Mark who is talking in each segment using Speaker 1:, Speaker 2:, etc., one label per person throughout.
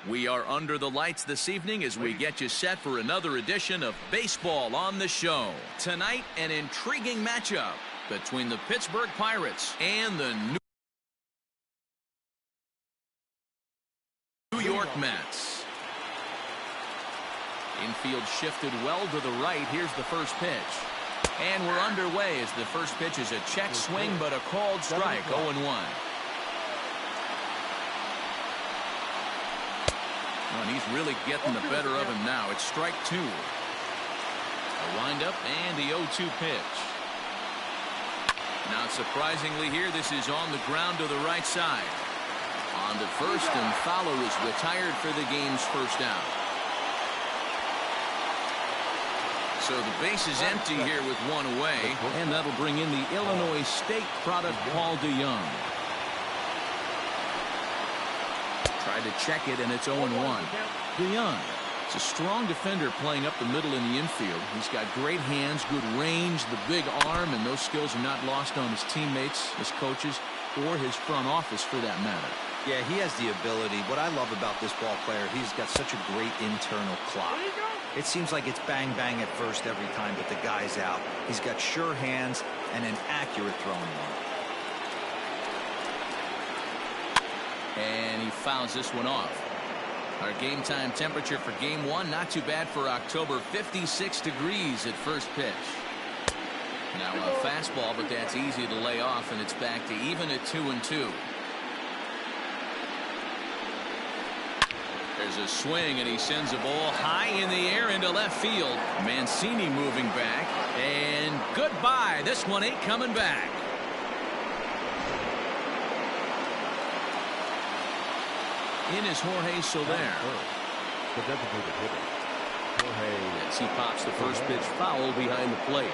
Speaker 1: We are under the lights this evening as we get you set for another edition of Baseball on the Show. Tonight, an intriguing matchup between the Pittsburgh Pirates and the New York Mets. Infield shifted well to the right. Here's the first pitch. And we're underway as the first pitch is a check swing, but a called strike, 0-1. And he's really getting the better of him now. It's strike two. A windup and the 0-2 pitch. Now, surprisingly here, this is on the ground to the right side. On to first, and Fowler is retired for the game's first out. So the base is empty here with one away, and that'll bring in the Illinois State product, Paul DeYoung. Tried to check it, and it's 0-1. DeYoung is a strong defender playing up the middle in the infield. He's got great hands, good range, the big arm, and those skills are not lost on his teammates, his coaches, or his front office for that matter.
Speaker 2: Yeah, he has the ability. What I love about this ball player, he's got such a great internal clock. It seems like it's bang bang at first every time, but the guy's out. He's got sure hands and an accurate throwing arm.
Speaker 1: And he fouls this one off. Our game time temperature for game one, not too bad for October, 56 degrees at first pitch. Now a fastball, but that's easy to lay off, and it's back to even at 2-2. There's a swing, and he sends a ball high in the air into left field. Mancini moving back, and goodbye. This one ain't coming back. In is Jorge Soler. As he pops the first pitch foul behind the plate.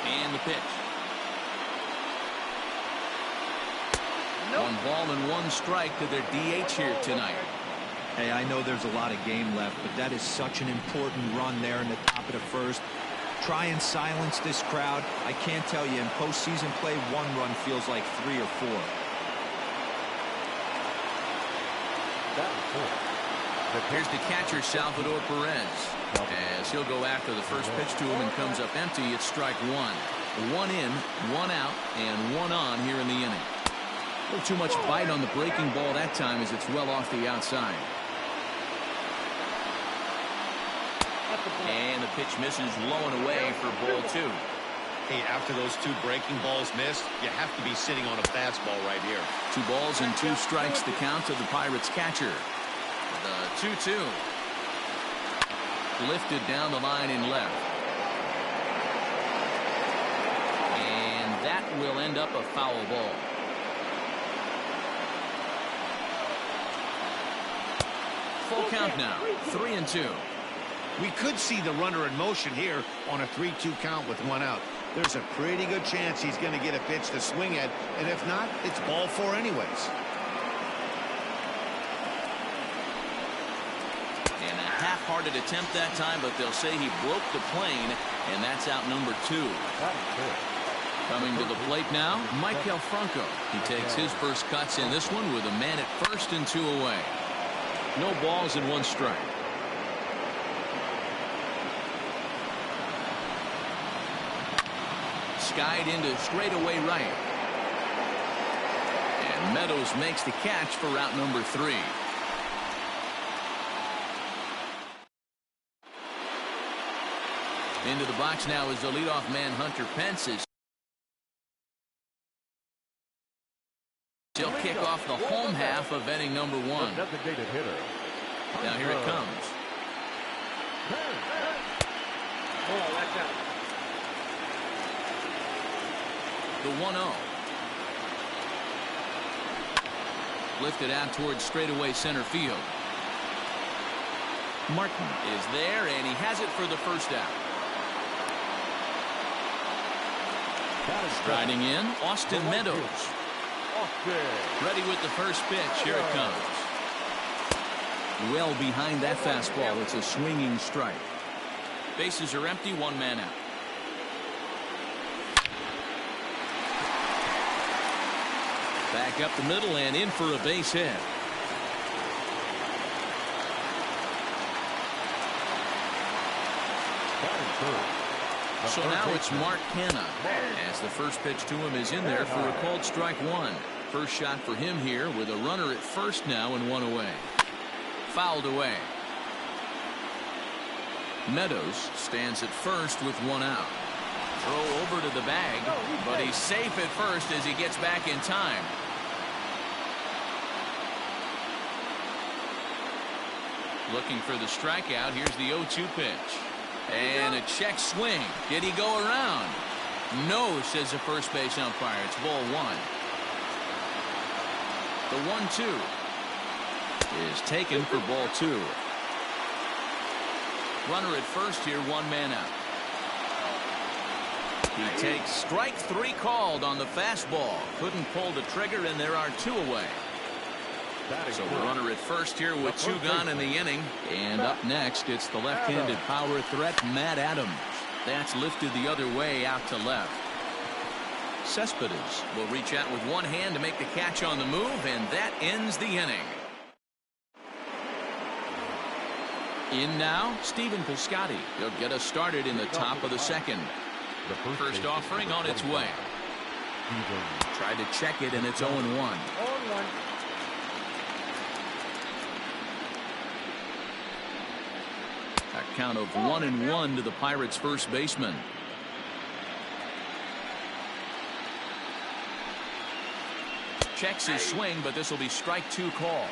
Speaker 1: And the pitch. One ball and one strike to their DH here tonight.
Speaker 2: Hey, I know there's a lot of game left, but that is such an important run there in the top of the first. Try and silence this crowd. I can't tell you, in postseason play, one run feels like 3 or 4.
Speaker 1: Here's the catcher, Salvador Perez, as he'll go after the first pitch to him and comes up empty. It's strike one. One in, one out, and one on here in the inning. A little too much bite on the breaking ball that time as it's well off the outside. And the pitch misses low and away for ball two.
Speaker 3: Hey, after those two breaking balls missed, you have to be sitting on a fastball right here.
Speaker 1: 2 balls and 2 strikes the count to the Pirates catcher. The 2-2. Lifted down the line in left. And that will end up a foul ball. Full count now, 3-2.
Speaker 3: We could see the runner in motion here on a 3-2 count with one out. There's a pretty good chance he's going to get a pitch to swing at, and if not, it's ball 4 anyways.
Speaker 1: And a half-hearted attempt that time, but they'll say he broke the plane, and that's out number 2. Coming to the plate now, Michael Franco. He takes his first cuts in this one with a man at first and 2 away. No balls and 1 strike. Skied into straightaway right. And Meadows makes the catch for route number 3. Into the box now is the leadoff man, Hunter Pence. He'll kick off the home half of inning number 1. Now here it comes. The 1-0. Lifted out towards straightaway center field. Martin is there, and he has it for the first out. Striding in, Austin Meadows. Ready with the first pitch. Here it comes. Well behind that fastball. It's a swinging strike. Bases are empty, 1 man out. Back up the middle and in for a base hit. So now it's Mark Hanna, as the first pitch to him is in there for a called strike one. First shot for him here with a runner at first now and one away. Fouled away. Meadows stands at first with one out. Throw over to the bag, but he's safe at first as he gets back in time. Looking for the strikeout. Here's the 0-2 pitch. And a check swing. Did he go around? No, says the first base umpire. It's ball one. The 1-2 is taken for ball two. Runner at first here, one man out. He takes strike three called on the fastball. Couldn't pull the trigger, and there are two away. So the runner at first here with two gone in the inning. And up next, it's the left-handed power threat, Matt Adams. That's lifted the other way out to left. Cespedes will reach out with one hand to make the catch on the move, and that ends the inning. In now, Stephen Piscotty. He'll get us started in the top of the second. The first offering on its way. Tried to check it, and it's 0-1. A count of 1-1 to the Pirates' first baseman. Checks his swing, but this will be strike two call.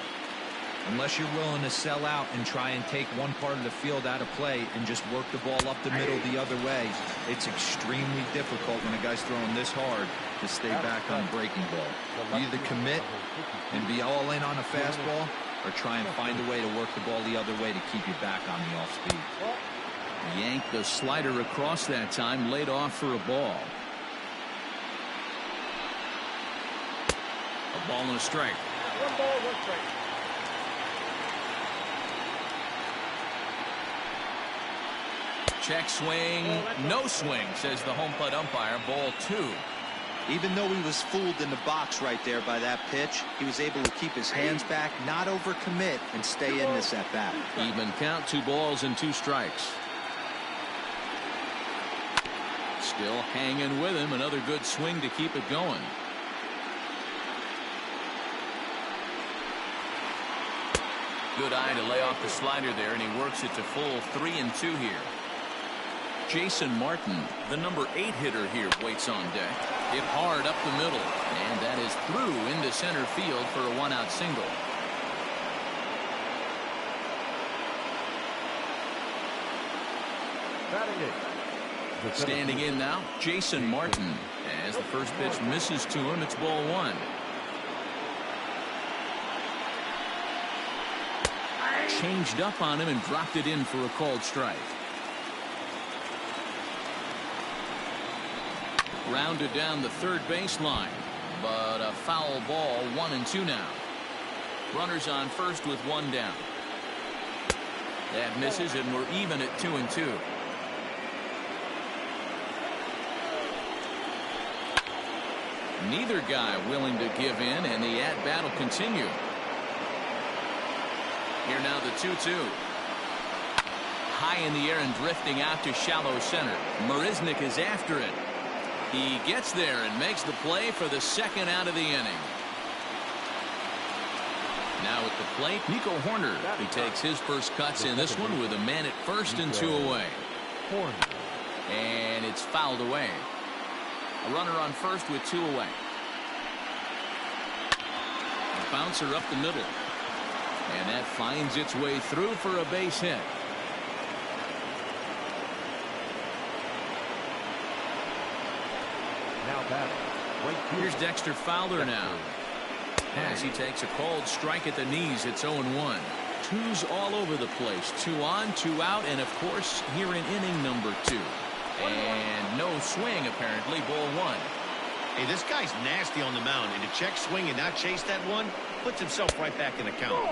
Speaker 2: Unless you're willing to sell out and try and take one part of the field out of play and just work the ball up the middle the other way, it's extremely difficult when a guy's throwing this hard to stay back on breaking ball. You either commit and be all in on a fastball or try and find a way to work the ball the other way to keep you back on the off speed.
Speaker 1: Yanked the slider across that time, laid off for a ball. A ball and a strike.
Speaker 4: 1 ball, 1 strike.
Speaker 1: Check swing, no swing, says the home plate umpire. Ball two.
Speaker 2: Even though he was fooled in the box right there by that pitch, he was able to keep his hands back, not overcommit, and stay in this at bat.
Speaker 1: Even count, 2 balls and 2 strikes. Still hanging with him. Another good swing to keep it going. Good eye to lay off the slider there, and he works it to full 3-2 here. Jason Martin, the number 8 hitter here, waits on deck. Hit hard up the middle, and that is through into center field for a 1-out single. Standing in now, Jason Martin. As the first pitch misses to him, it's ball one. Changed up on him and dropped it in for a called strike. Rounded down the third baseline, but a foul ball. 1-2 now. Runners on first with one down. That misses, and we're even at 2-2. Neither guy willing to give in, and the at-bat will continue. Here now the 2-2. High in the air and drifting out to shallow center. Marisnick is after it. He gets there and makes the play for the second out of the inning. Now at the plate, Nico Horner. He takes his first cuts in this one with a man at first and 2 away. And it's fouled away. A runner on first with 2 away. A bouncer up the middle. And that finds its way through for a base hit. Here's Dexter Fowler now. As he takes a called strike at the knees, it's 0-1. 2s all over the place. 2 on, 2 out, and of course here in inning number 2. And no swing apparently. Ball one.
Speaker 3: Hey, this guy's nasty on the mound, and to check swing and not chase that one puts himself right back in the count.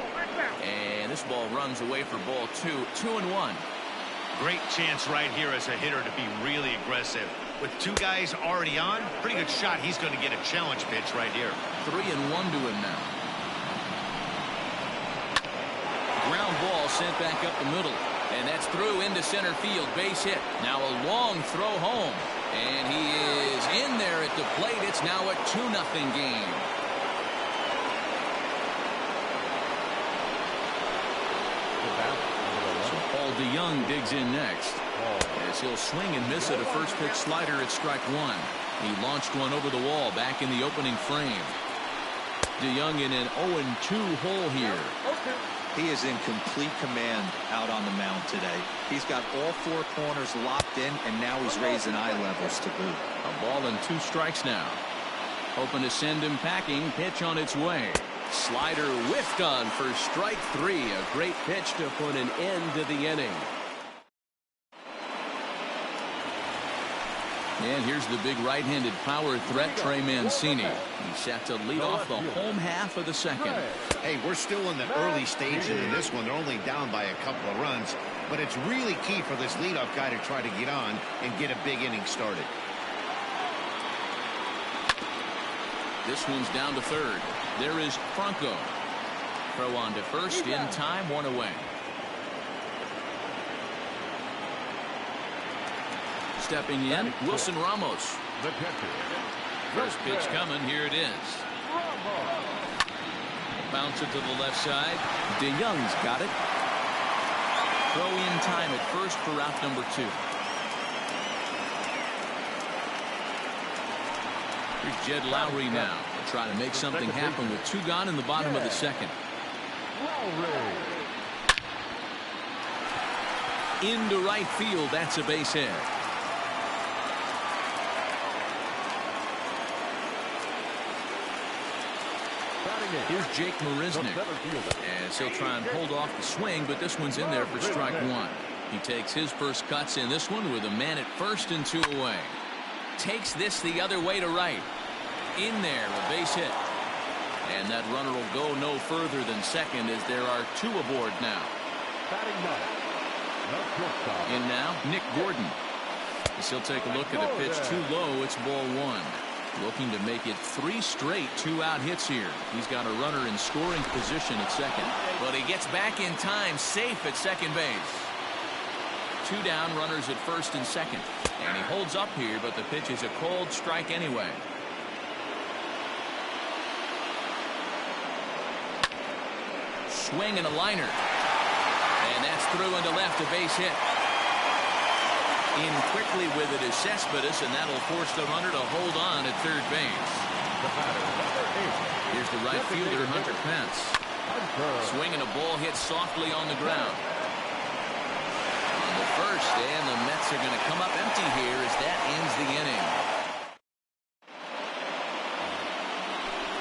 Speaker 1: And this ball runs away for ball 2. 2-1.
Speaker 3: Great chance right here as a hitter to be really aggressive. With 2 guys already on, pretty good shot. He's going to get a challenge pitch right here.
Speaker 1: 3-1 to him now. Ground ball sent back up the middle. And that's through into center field. Base hit. Now a long throw home. And he is in there at the plate. It's now a 2-0 game. So Paul DeYoung digs in next. As he'll swing and miss at a first pitch slider at strike one. He launched one over the wall back in the opening frame. DeYoung in an 0-2 hole here.
Speaker 2: He is in complete command out on the mound today. He's got all four corners locked in, and now he's raising eye levels to boot.
Speaker 1: A ball and 2 strikes now. Hoping to send him packing. Pitch on its way. Slider whiffed on for strike 3. A great pitch to put an end to the inning. And here's the big right-handed power threat, Trey Mancini. He's set to lead off the home half of the second.
Speaker 3: Hey, we're still in the early stages of this one. They're only down by a couple of runs, but it's really key for this leadoff guy to try to get on and get a big inning started.
Speaker 1: This one's down to third. There is Franco. Throw on to first in time, 1 away. Stepping in, Wilson Ramos. First pitch coming. Here it is. Bounce it to the left side. DeYoung's got it. Throw in time at first for out number 2. Here's Jed Lowry now. Trying to make something happen with 2 gone in the bottom of the second. Into right field. That's a base hit. Here's Jake Marisnick, as he'll try and hold off the swing, but this one's in there for strike 1. He takes his first cuts in this one with a man at first and 2 away. Takes this the other way to right. In there, a base hit. And that runner will go no further than second as there are 2 aboard now. In now, Nick Gordon. As he'll take a look at a pitch too low, it's ball 1. Looking to make it 3 straight 2-out hits here. He's got a runner in scoring position at second. But he gets back in time, safe at second base. 2 down, runners at first and second. And he holds up here, but the pitch is a cold strike anyway. Swing and a liner. And that's through into left, a base hit. In quickly with it is Cespedes, and that'll force the runner to hold on at third base. Here's the right fielder, Hunter Pence. Swinging a ball hit softly on the ground. On the first, and the Mets are going to come up empty here as that ends the inning.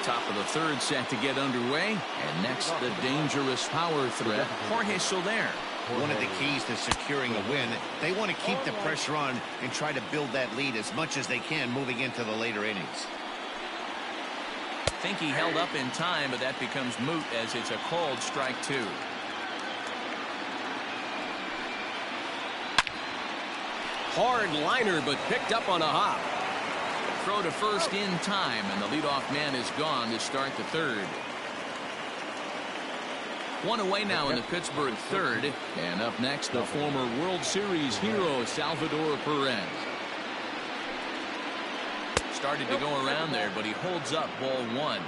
Speaker 1: Top of the third set to get underway, and next the dangerous power threat, Jorge Soler.
Speaker 3: One of the keys to securing a win, they want to keep the pressure on and try to build that lead as much as they can moving into the later innings.
Speaker 1: Think he held up in time, but that becomes moot as it's a called strike 2. Hard liner, but picked up on a hop. Throw to first in time, and the leadoff man is gone to start the third. 1 away now in the Pittsburgh third. And up next, the former World Series hero, Salvador Perez. Started to go around there, but he holds up ball 1.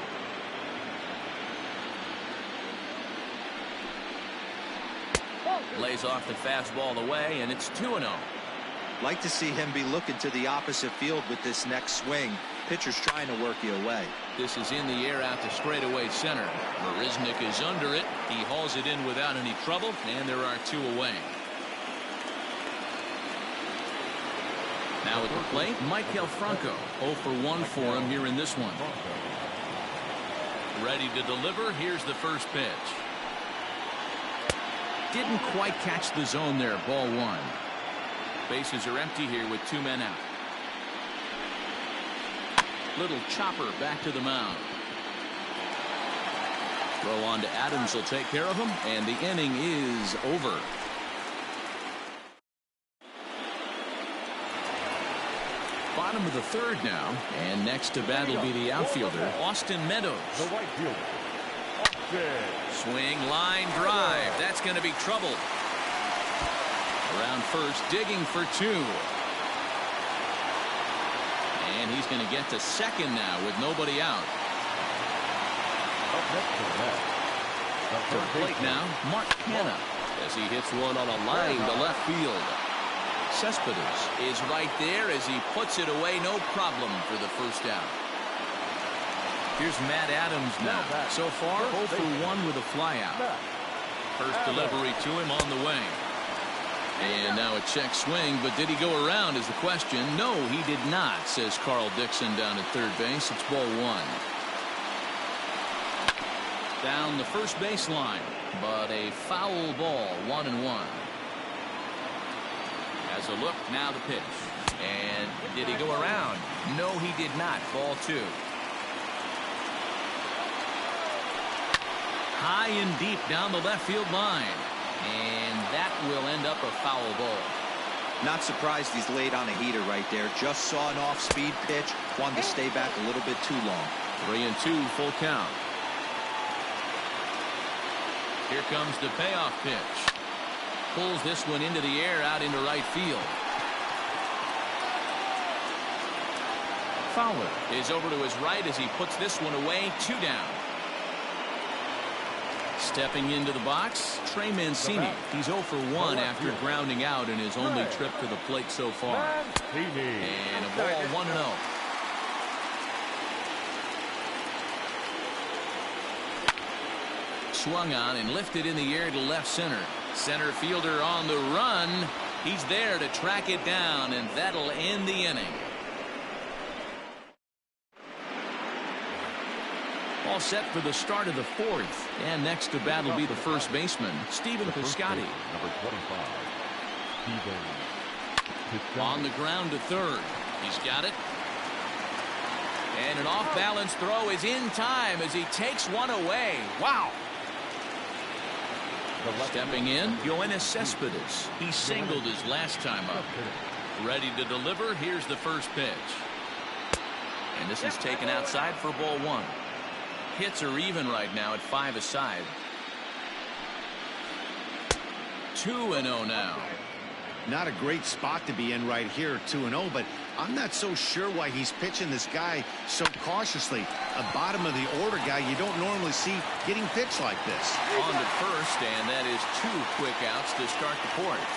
Speaker 1: Lays off the fastball away, and it's 2-0.
Speaker 2: Like to see him be looking to the opposite field with this next swing. Pitcher's trying to work you away.
Speaker 1: This is in the air out to straightaway center. Marisnick is under it. He hauls it in without any trouble, and there are 2 away. Now at the plate, Michael Franco. 0 for 1 for him here in this one. Ready to deliver. Here's the first pitch. Didn't quite catch the zone there. Ball 1. Bases are empty here with 2 men out. Little chopper back to the mound. Throw on to Adams will take care of him, and the inning is over. Bottom of the third now, and next to bat will be the outfielder, Austin Meadows.
Speaker 4: The right fielder.
Speaker 1: Swing, line drive. That's going to be trouble. Around first, digging for two. And he's going to get to second now with nobody out. To the plate now, Mark Hanna, as he hits one on a line to left field. Cespedes is right there as he puts it away, no problem for the first out. Here's Matt Adams now. So far, 0 for 1 with a flyout. First delivery to him on the way. And now a check swing, but did he go around is the question. No, he did not, says Carl Dixon down at third base. It's ball 1. Down the first baseline, but a foul ball, 1-1. As a look, now the pitch. And did he go around? No, he did not. Ball 2. High and deep down the left field line. And that will end up a foul ball.
Speaker 2: Not surprised he's laid on a heater right there. Just saw an off-speed pitch. Wanted to stay back a little bit too long.
Speaker 1: 3-2, full count. Here comes the payoff pitch. Pulls this one into the air out into right field. Fowler is over to his right as he puts this one away. 2 down. Stepping into the box, Trey Mancini. He's 0 for 1 after grounding out in his only trip to the plate so far. And a ball, 1-0. Swung on and lifted in the air to left center. Center fielder on the run. He's there to track it down, and that'll end the inning. All set for the start of the 4th. And next to bat will be the first baseman, Stephen Piscotty.
Speaker 4: Number 25, Stephen.
Speaker 1: On the ground to third. He's got it. And an off-balance throw is in time as he takes one away. Wow. Stepping in, Yoenis Cespedes. He singled his last time up. Ready to deliver. Here's the first pitch. And this is taken outside for ball 1. Hits are even right now at 5 aside. 2-0 now.
Speaker 3: Not a great spot to be in right here, 2-0, but I'm not so sure why he's pitching this guy so cautiously. A bottom of the order guy you don't normally see getting pitched like this.
Speaker 1: On to first, and that is 2 quick outs to start the 4th.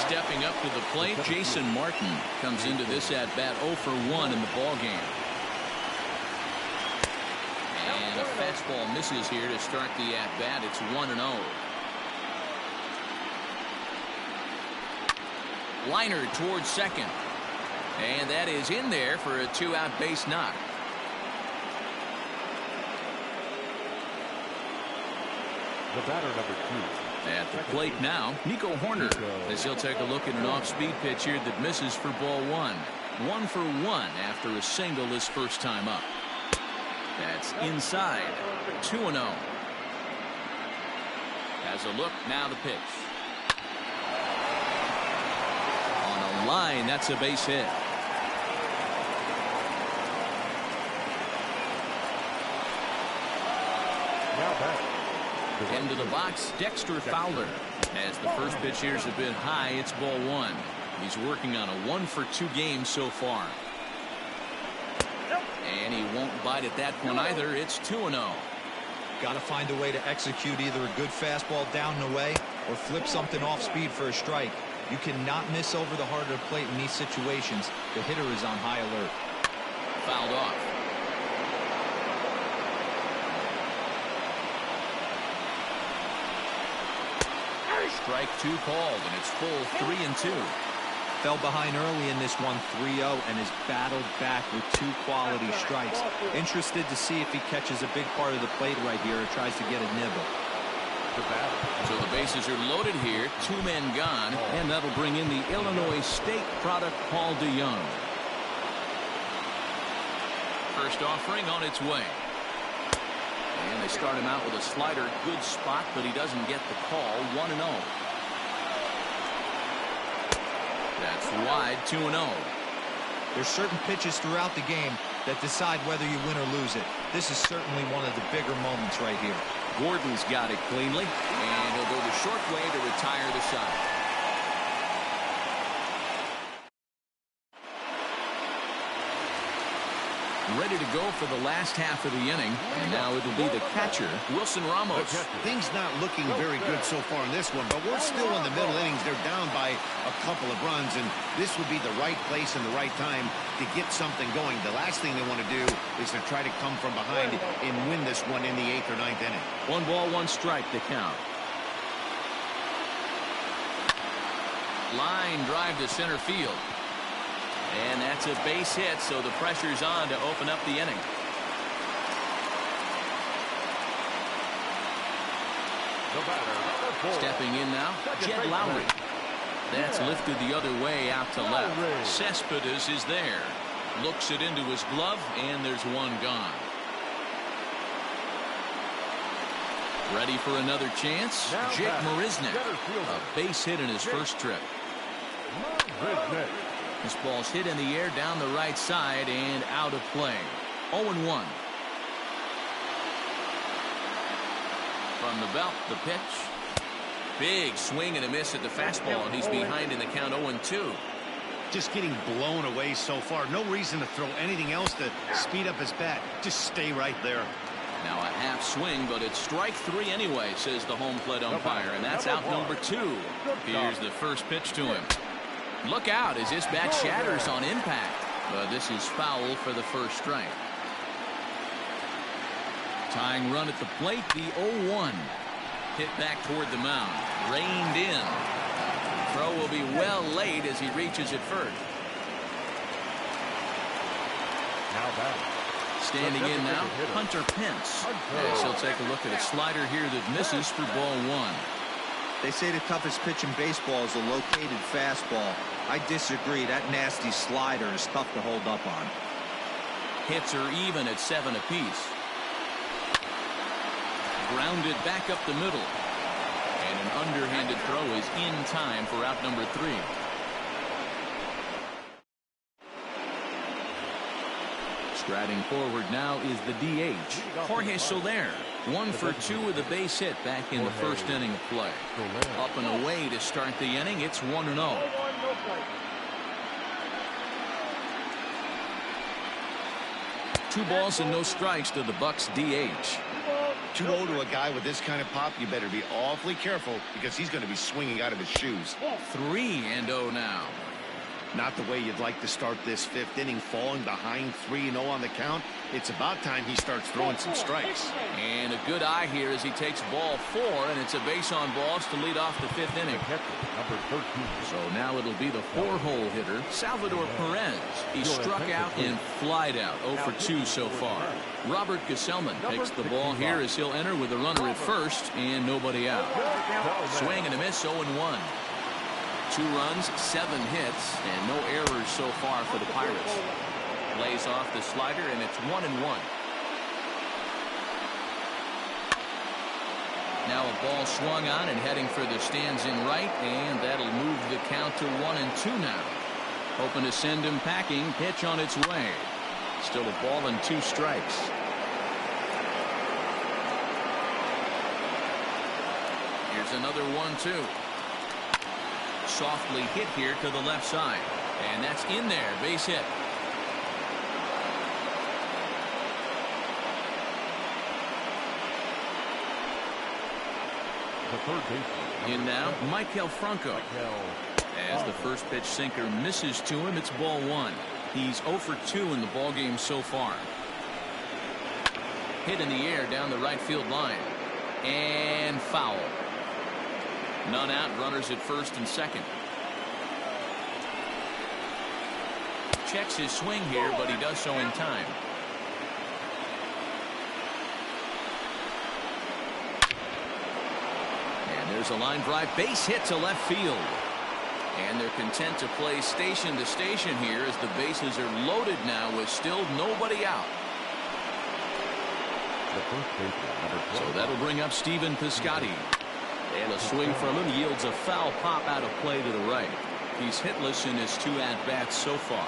Speaker 1: Stepping up to the plate, Jason Martin comes into this at bat 0 for 1 in the ball game. And a fastball misses here to start the at bat. It's 1-0. Liner towards second. And that is in there for a 2-out base knock.
Speaker 4: The batter, number 2.
Speaker 1: At the plate now, Nico Horner, as he'll take a look at an off-speed pitch here that misses for ball 1. 1 for 1 after a single his first time up. That's inside. 2-0. As a look, now the pitch. On a line, that's a base hit.
Speaker 4: Now back.
Speaker 1: Into the box, Dexter Fowler. As the first pitch here is a bit high, it's ball 1. He's working on a 1 for 2 game so far. And he won't bite at that one either. It's 2-0.
Speaker 2: Got to find a way to execute either a good fastball down and away or flip something off speed for a strike. You cannot miss over the heart of the plate in these situations. The hitter is on high alert.
Speaker 1: Fouled off. Strike 2 called, and it's full 3-2.
Speaker 2: Fell behind early in this one 3-0 and has battled back with 2 quality strikes. Interested to see if he catches a big part of the plate right here or tries to get a nibble.
Speaker 1: So the bases are loaded here, 2 men gone, and that'll bring in the Illinois State product, Paul DeYoung. First offering on its way. And they start him out with a slider. Good spot, but he doesn't get the call. 1-0. That's wide. 2-0.
Speaker 2: There's certain pitches throughout the game that decide whether you win or lose it. This is certainly one of the bigger moments right here.
Speaker 1: Gordon's got it cleanly, and they'll go the short way to retire the side. Ready to go for the last half of the inning, and now it'll be the catcher, Wilson Ramos.
Speaker 3: Things not looking very good so far in this one, but we're still in the middle innings. They're down by a couple of runs, and this would be the right place and the right time to get something going. The last thing they want to do is to try to come from behind and win this one in the 8th or 9th inning.
Speaker 1: 1 ball, 1 strike to count. Line drive to center field. And that's a base hit, so the pressure's on to open up the inning. Stepping in now, Jed Lowry. That's lifted the other way out to left. Cespedes is there. Looks it into his glove, and there's one gone. Ready for another chance? Jake Marisnick. A base hit in his first trip. This ball's hit in the air down the right side and out of play. 0-1. From the belt, the pitch. Big swing and a miss at the fastball, and he's behind in the count 0-2.
Speaker 3: Just getting blown away so far. No reason to throw anything else to speed up his bat. Just stay right there.
Speaker 1: Now a half swing, but it's strike 3 anyway, says the home plate umpire, and that's out number 2. Here's the first pitch to him. Look out as this bat shatters on impact. But this is foul for the first strike. Tying run at the plate, the 0-1. Hit back toward the mound. Reined in. Throw will be well late as he reaches it first.
Speaker 4: Now back.
Speaker 1: Standing in now, Hunter Pence. As he'll take a look at a slider here that misses for ball 1.
Speaker 2: They say the toughest pitch in baseball is a located fastball. I disagree. That nasty slider is tough to hold up on.
Speaker 1: Hits are even at 7 apiece. Grounded back up the middle. And an underhanded throw is in time for out number 3. Striding forward now is the DH, Jorge Soler. 1 for 2 with a base hit back in the first inning of play. Up and away to start the inning. It's 1-0. 2 balls and no strikes to the Bucks DH.
Speaker 3: 2-0 to a guy with this kind of pop, you better be awfully careful because he's going to be swinging out of his shoes.
Speaker 1: 3-0 now.
Speaker 3: Not the way you'd like to start this 5th inning, falling behind 3-0 on the count. It's about time he starts throwing some strikes.
Speaker 1: And a good eye here as he takes ball 4, and it's a base on balls to lead off the 5th inning.
Speaker 4: Number 13.
Speaker 1: So now it'll be the 4-hole hitter, Salvador Perez. He struck out and flied out, 0 for 2 so far. Robert Gesellman takes the ball here as he'll enter with a runner at first and nobody out. Swing and a miss, 0-1. 2 runs, 7 hits, and no errors so far for the Pirates. Lays off the slider, and it's 1-1. Now a ball swung on and heading for the stands in right, and that'll move the count to 1-2 now. Hoping to send him packing. Pitch on its way. Still a ball and 2 strikes. Here's another 1-2. Softly hit here to the left side, and that's in there. Base hit.
Speaker 4: The third baseman.
Speaker 1: In now, Michael Franco. As the first pitch sinker misses to him, it's ball 1. He's 0 for 2 in the ballgame so far. Hit in the air down the right field line, and foul. None out, runners at first and second. Checks his swing here, but he does so in time. And there's a line drive, base hit to left field. And they're content to play station to station here as the bases are loaded now with still nobody out.
Speaker 4: The first baseman, number 12.
Speaker 1: So that'll bring up Stephen Piscotty. And a swing from him yields a foul pop out of play to the right. He's hitless in his 2 at-bats so far.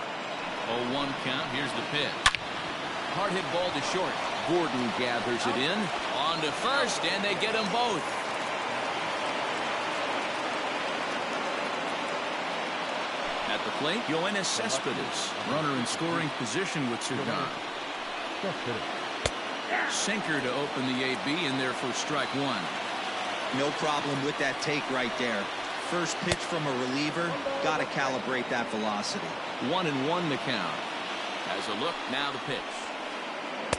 Speaker 1: 0-1 count. Here's the pitch. Hard hit ball to short. Gordon gathers it in. On to first, and they get them both. the plate, Yoenis Cespedes. Runner in scoring position with two gone. Sinker to open the AB in there for strike one.
Speaker 2: No problem with that take right there. First pitch from a reliever, got to calibrate that velocity.
Speaker 1: 1-1 the count. Has a look, now the pitch.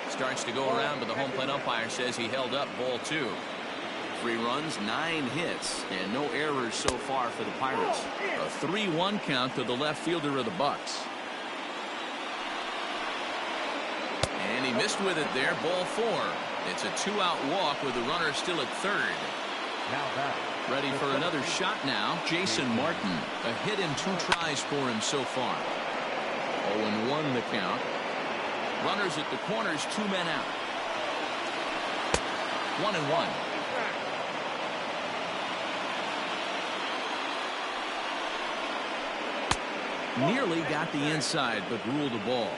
Speaker 1: Starts to go around, but the home plate umpire says he held up, ball two. 3 runs, 9 hits, and no errors so far for the Pirates. A 3-1 count to the left fielder of the Bucks. And he missed with it there, ball 4. It's a 2-out walk with the runner still at third.
Speaker 4: Now back.
Speaker 1: Ready for another shot now, Jason Martin. A hit in 2 tries for him so far. 0-1 the count. Runners at the corners, 2 men out. 1-1. Nearly got the inside, but ruled the ball.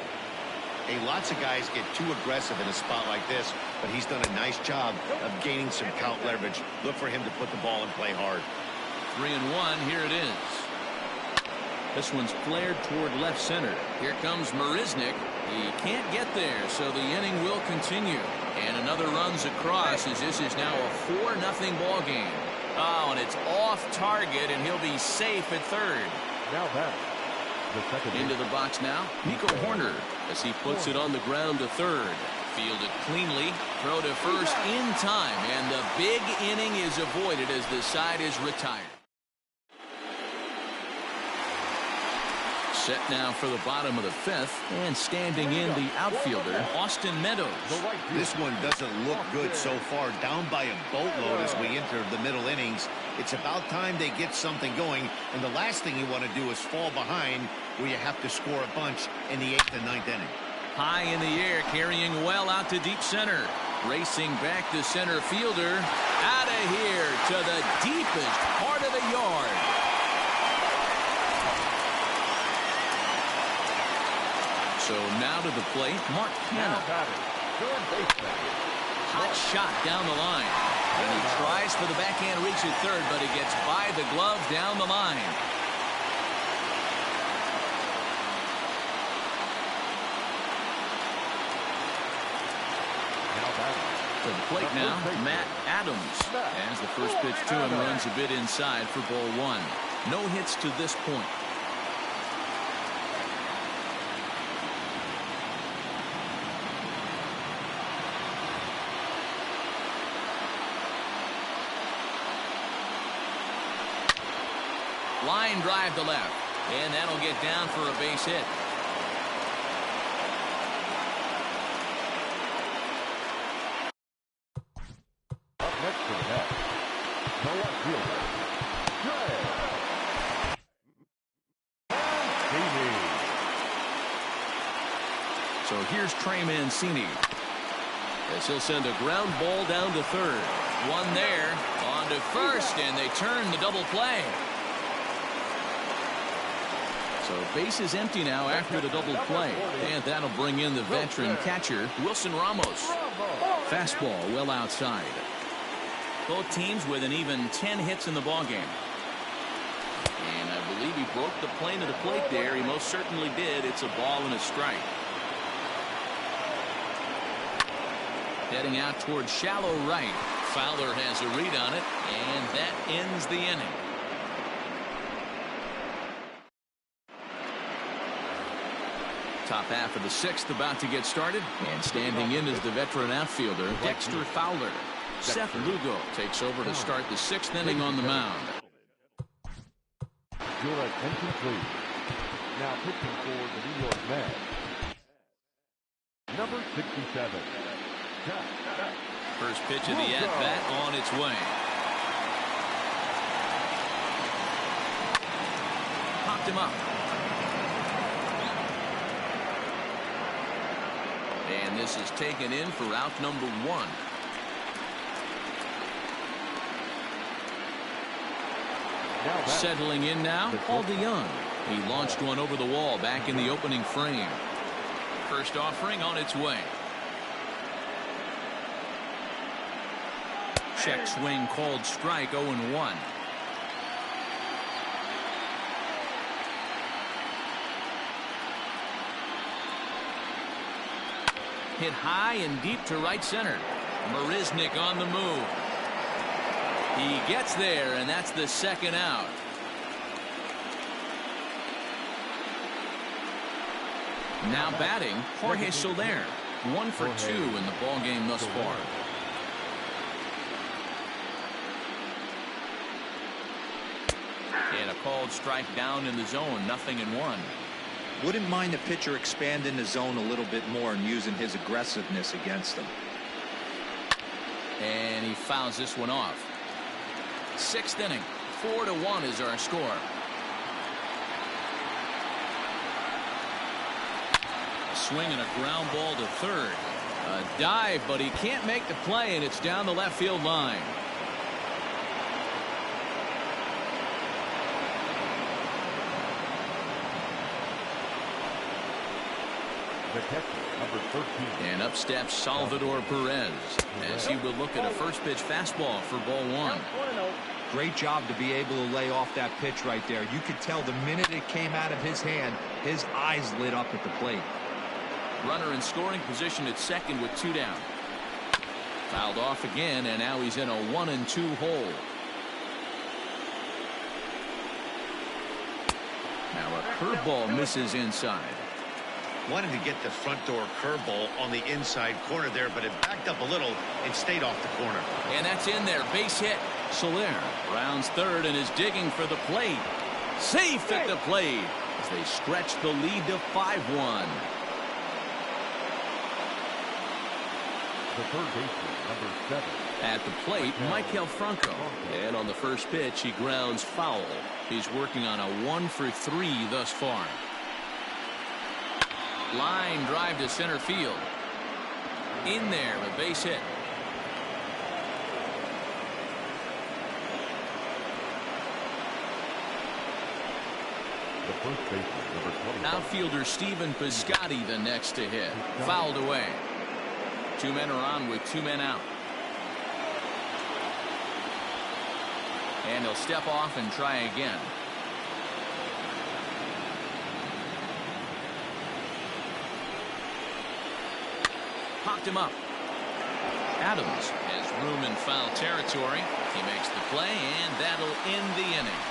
Speaker 3: Hey, lots of guys get too aggressive in a spot like this, but he's done a nice job of gaining some count leverage. Look for him to put the ball and play hard.
Speaker 1: 3-1, here it is. This one's flared toward left center. Here comes Marisnik. He can't get there, so the inning will continue. And another runs across as this is now a 4-0 ball game. Oh, and it's off target, and he'll be safe at third.
Speaker 4: Now back.
Speaker 1: Into the box now, Nico Horner, as he puts it on the ground to third. Fielded cleanly, throw to first in time, and the big inning is avoided as the side is retired. Set now for the bottom of the 5th, and standing in the outfielder, Austin Meadows.
Speaker 3: This one doesn't look good so far, down by a boatload as we enter the middle innings. It's about time they get something going, and the last thing you want to do is fall behind where you have to score a bunch in the 8th and 9th inning.
Speaker 1: High in the air, carrying well out to deep center. Racing back to center fielder. Out of here to the deepest part of the yard. So now to the plate, Mark Hanna. Hot shot down the line. And he tries for the backhand reach at third, but he gets by the glove down the line. To the plate now, Matt Adams. As the first pitch to him runs a bit inside for ball 1. No hits to this point. Line drive to left, and that'll get down for a base hit.
Speaker 4: Up next to the net, the left fielder, Venii.
Speaker 1: So here's Trey Mancini, as he'll send a ground ball down to third. One there, on to first, and they turn the double play. So base is empty now after the double play, and that'll bring in the veteran catcher, Wilson Ramos. Fastball well outside. Both teams with an even 10 hits in the ballgame. And I believe he broke the plane of the plate there. He most certainly did. It's a ball and a strike. Heading out toward shallow right. Fowler has a read on it, and that ends the inning. Top half of the 6th about to get started, and standing in is the veteran outfielder Dexter Fowler. Seth Lugo takes over to start the 6th inning on the mound.
Speaker 4: Your attention, please. Now pitching for the New York Mets, number 67.
Speaker 1: First pitch of the at-bat on its way. Popped him up. And this is taken in for out number 1. Settling in now, Paul DeYoung. He launched one over the wall back in the opening frame. First offering on its way. Check swing called strike, 0-1. Hit high and deep to right center. Marisnick on the move. He gets there, and that's the second out. Now batting, Jorge Soler. 1 for 2 in the ball game thus far. And a called strike down in the zone, 0-1.
Speaker 2: Wouldn't mind the pitcher expanding the zone a little bit more and using his aggressiveness against them.
Speaker 1: And he fouls this one off. 6th inning, 4-1 is our score. A swing and a ground ball to third. A dive, but he can't make the play, and it's down the left field line.
Speaker 4: The catcher, number 13.
Speaker 1: And up steps Salvador Perez as he will look at a first pitch fastball for ball 1.
Speaker 2: Great job to be able to lay off that pitch right there. You could tell the minute it came out of his hand, his eyes lit up at the plate.
Speaker 1: Runner in scoring position at second with 2 down. Fouled off again, and now he's in a 1-2 hole. Now a curveball misses inside.
Speaker 3: Wanted to get the front door curveball on the inside corner there, but it backed up a little and stayed off the corner.
Speaker 1: And that's in there. Base hit. Soler rounds third and is digging for the plate. Safe at the plate as they stretch the lead to 5-1.
Speaker 4: The third baseman, number 7.
Speaker 1: At the plate, Maikel Franco. And on the first pitch, he grounds foul. He's working on a 1 for 3 thus far. Line drive to center field. In there, a base hit.
Speaker 4: The first baseman, number 20.
Speaker 1: Outfielder Stephen Piscotty the next to hit. Fouled away. 2 men are on with 2 men out. And he'll step off and try again. Popped him up. Adams has room in foul territory. He makes the play, and that'll end the inning.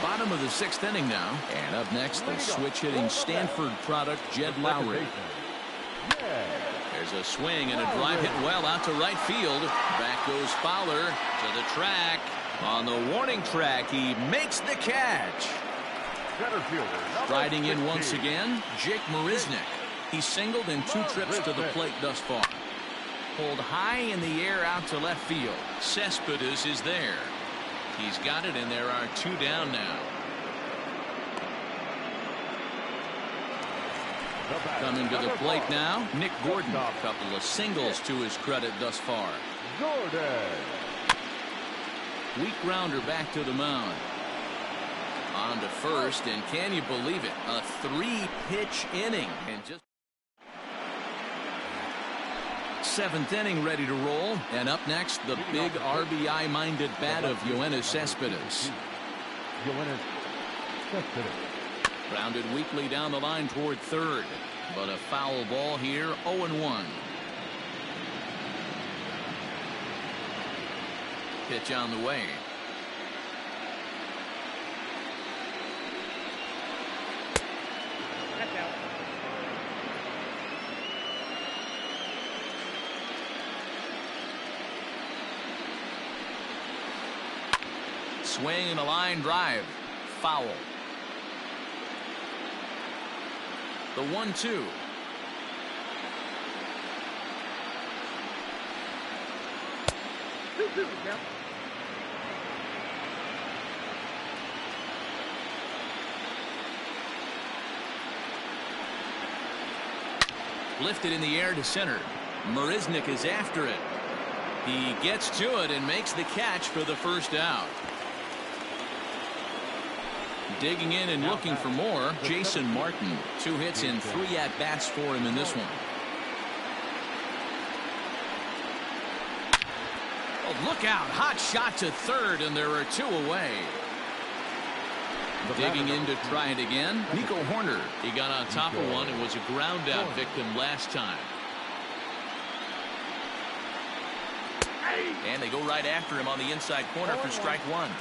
Speaker 1: Bottom of the 6th inning now. And up next, the switch-hitting Stanford product, Jed Lowry. There's a swing and a drive hit well out to right field. Back goes Fowler to the track. On the warning track, he makes the catch. Striding in once again, Jake Marisnick. He's singled in 2 trips to the plate thus far. Pulled high in the air out to left field. Cespedes is there. He's got it, and there are 2 down now. Coming to the plate now, Nick Gordon. A couple of singles to his credit thus far. Weak grounder back to the mound. On to first, and can you believe it? A 3-pitch inning. And just 7th inning ready to roll. And up next, the big RBI-minded bat of Yoenis Cespedes. Grounded weakly down the line toward third. But a foul ball here, 0-1. Pitch on the way. Swing and a line drive. Foul. The 1-2. Lifted in the air to center. Marisnick is after it. He gets to it and makes the catch for the first out. Digging in and looking for more, Jason Martin. 2 hits and 3 at-bats for him in this one. Oh, look out. Hot shot to third, and there are 2 away. Digging in to try it again. Nico Horner. He got on top of one and was a ground out victim last time. And they go right after him on the inside corner for strike one.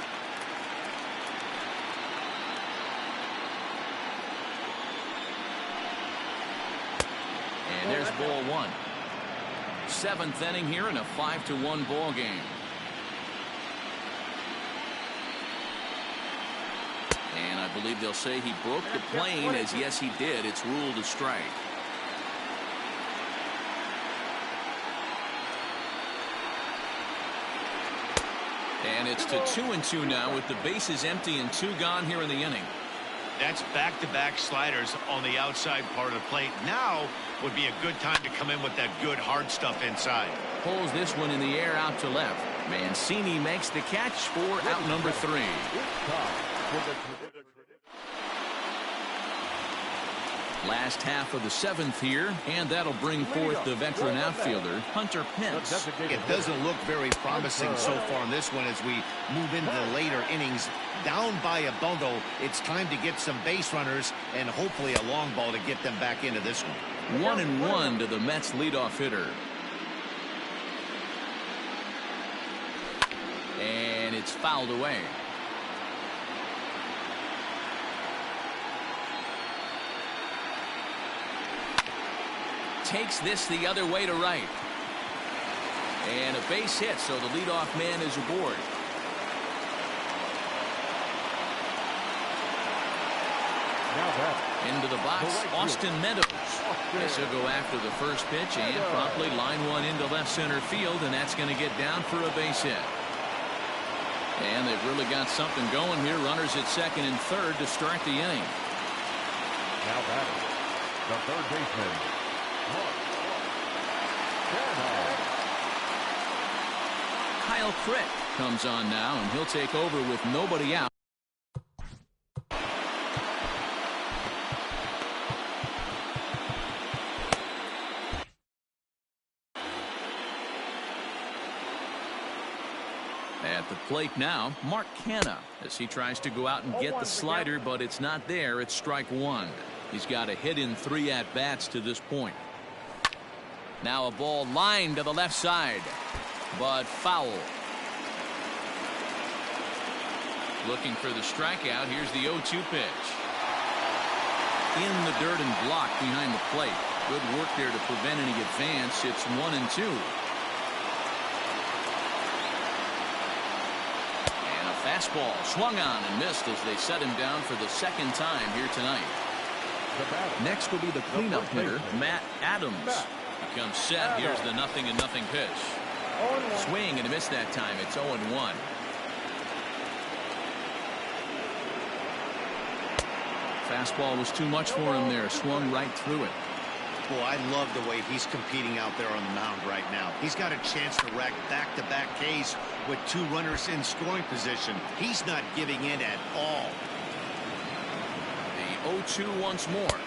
Speaker 1: And there's ball one. Seventh inning here in a 5-1 ball game. And I believe they'll say he broke the plane, as yes he did. It's ruled a strike. And it's to 2-2 now with the bases empty and 2 gone here in the inning.
Speaker 3: That's back-to-back sliders on the outside part of the plate. Now would be a good time to come in with that good hard stuff inside.
Speaker 1: Pulls this one in the air out to left. Mancini makes the catch for out number 3. Last half of the 7th here, and that'll bring forth the veteran outfielder, Hunter Pence.
Speaker 3: It doesn't look very promising so far in this one as we move into the later innings. Down by a bundle, it's time to get some base runners and hopefully a long ball to get them back into this one.
Speaker 1: 1-1 to the Mets leadoff hitter. And it's fouled away. Takes this the other way to right. And a base hit, so the leadoff man is aboard. Into the box, Austin Meadows. This will go after the first pitch and promptly line one into left center field, and that's going to get down for a base hit. And they've really got something going here. Runners at second and third to start the inning.
Speaker 4: Now batting, the third baseman,
Speaker 1: Kyle Crick comes on now, and he'll take over with nobody out. At the plate now, Mark Canha, as he tries to go out and get the slider, but it's not there. It's strike one. He's got a hit in 3 at-bats to this point. Now a ball lined to the left side, but foul. Looking for the strikeout. Here's the 0-2 pitch. In the dirt and blocked behind the plate. Good work there to prevent any advance. It's 1-2. And a fastball swung on and missed as they set him down for the second time here tonight. Next will be the cleanup hitter, Matt Adams. He comes set. Here's the 0-0 pitch. Swing and a miss that time. It's 0-1. Fastball was too much for him there. Swung right through it.
Speaker 3: Boy, I love the way he's competing out there on the mound right now. He's got a chance to rack back-to-back Ks with 2 runners in scoring position. He's not giving in at all.
Speaker 1: The 0-2 once more.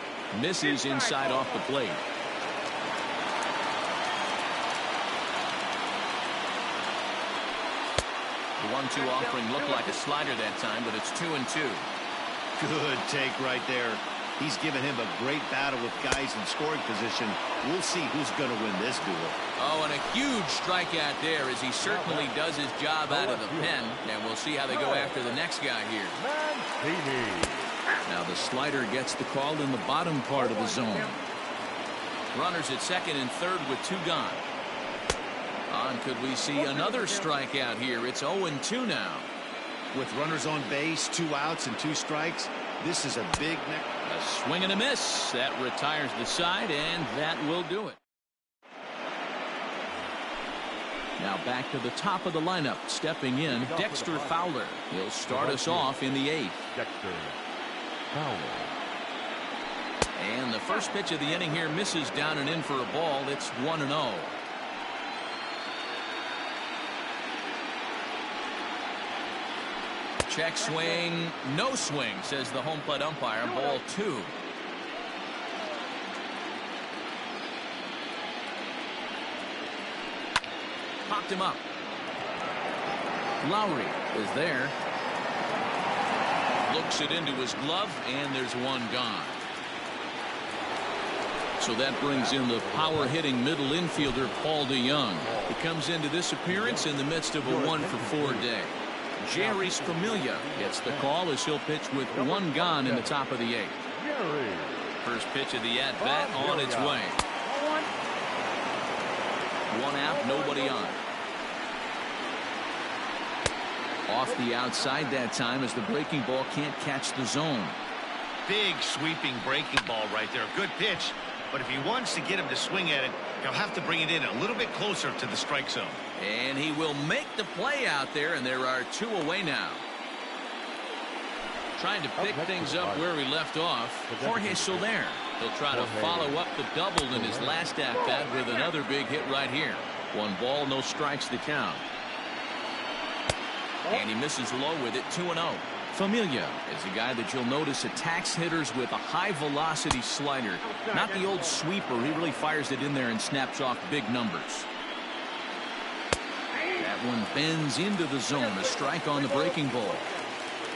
Speaker 1: Misses inside off the plate. The 1-2 offering looked like a slider that time, but it's 2-2.
Speaker 3: Good take right there. He's given him a great battle with guys in scoring position. We'll see who's going to win this duel.
Speaker 1: Oh, and a huge strikeout there as he certainly does his job out of the pen. And we'll see how they go after the next guy here. Now the slider gets the call in the bottom part of the zone. Runners at second and third with 2 gone. On, could we see another strikeout here? It's 0-2 now.
Speaker 3: With runners on base, 2 outs and 2 strikes, this is a big...
Speaker 1: A swing and a miss. That retires the side, and that will do it. Now back to the top of the lineup. Stepping in, Dexter Fowler. He'll start us off in the 8th.
Speaker 4: Dexter Fowler.
Speaker 1: And the first pitch of the inning here misses down and in for a ball. It's 1-0. Check swing, no swing, says the home plate umpire. Ball 2. Popped him up. Lowry is there. Looks it into his glove, and there's one gone. So that brings in the power-hitting middle infielder, Paul DeYoung. He comes into this appearance in the midst of a 1-for-4 day. Jerry's Familia gets the call as he'll pitch with one gone in the top of the 8th. First pitch of the at-bat on its way. One out, nobody on. Off the outside that time as the breaking ball can't catch the zone.
Speaker 3: Big sweeping breaking ball right there. Good pitch. But if he wants to get him to swing at it, he'll have to bring it in a little bit closer to the strike zone.
Speaker 1: And he will make the play out there, and there are 2 away now. Trying to pick things up where he left off, Jorge Soler. He'll try to follow up the double in his last at-bat with another big hit right here. 1 ball, no strikes to count. And he misses low with it, 2-0. Familia is a guy that you'll notice attacks hitters with a high-velocity slider. Not the old sweeper. He really fires it in there and snaps off big numbers. That one bends into the zone. A strike on the breaking ball.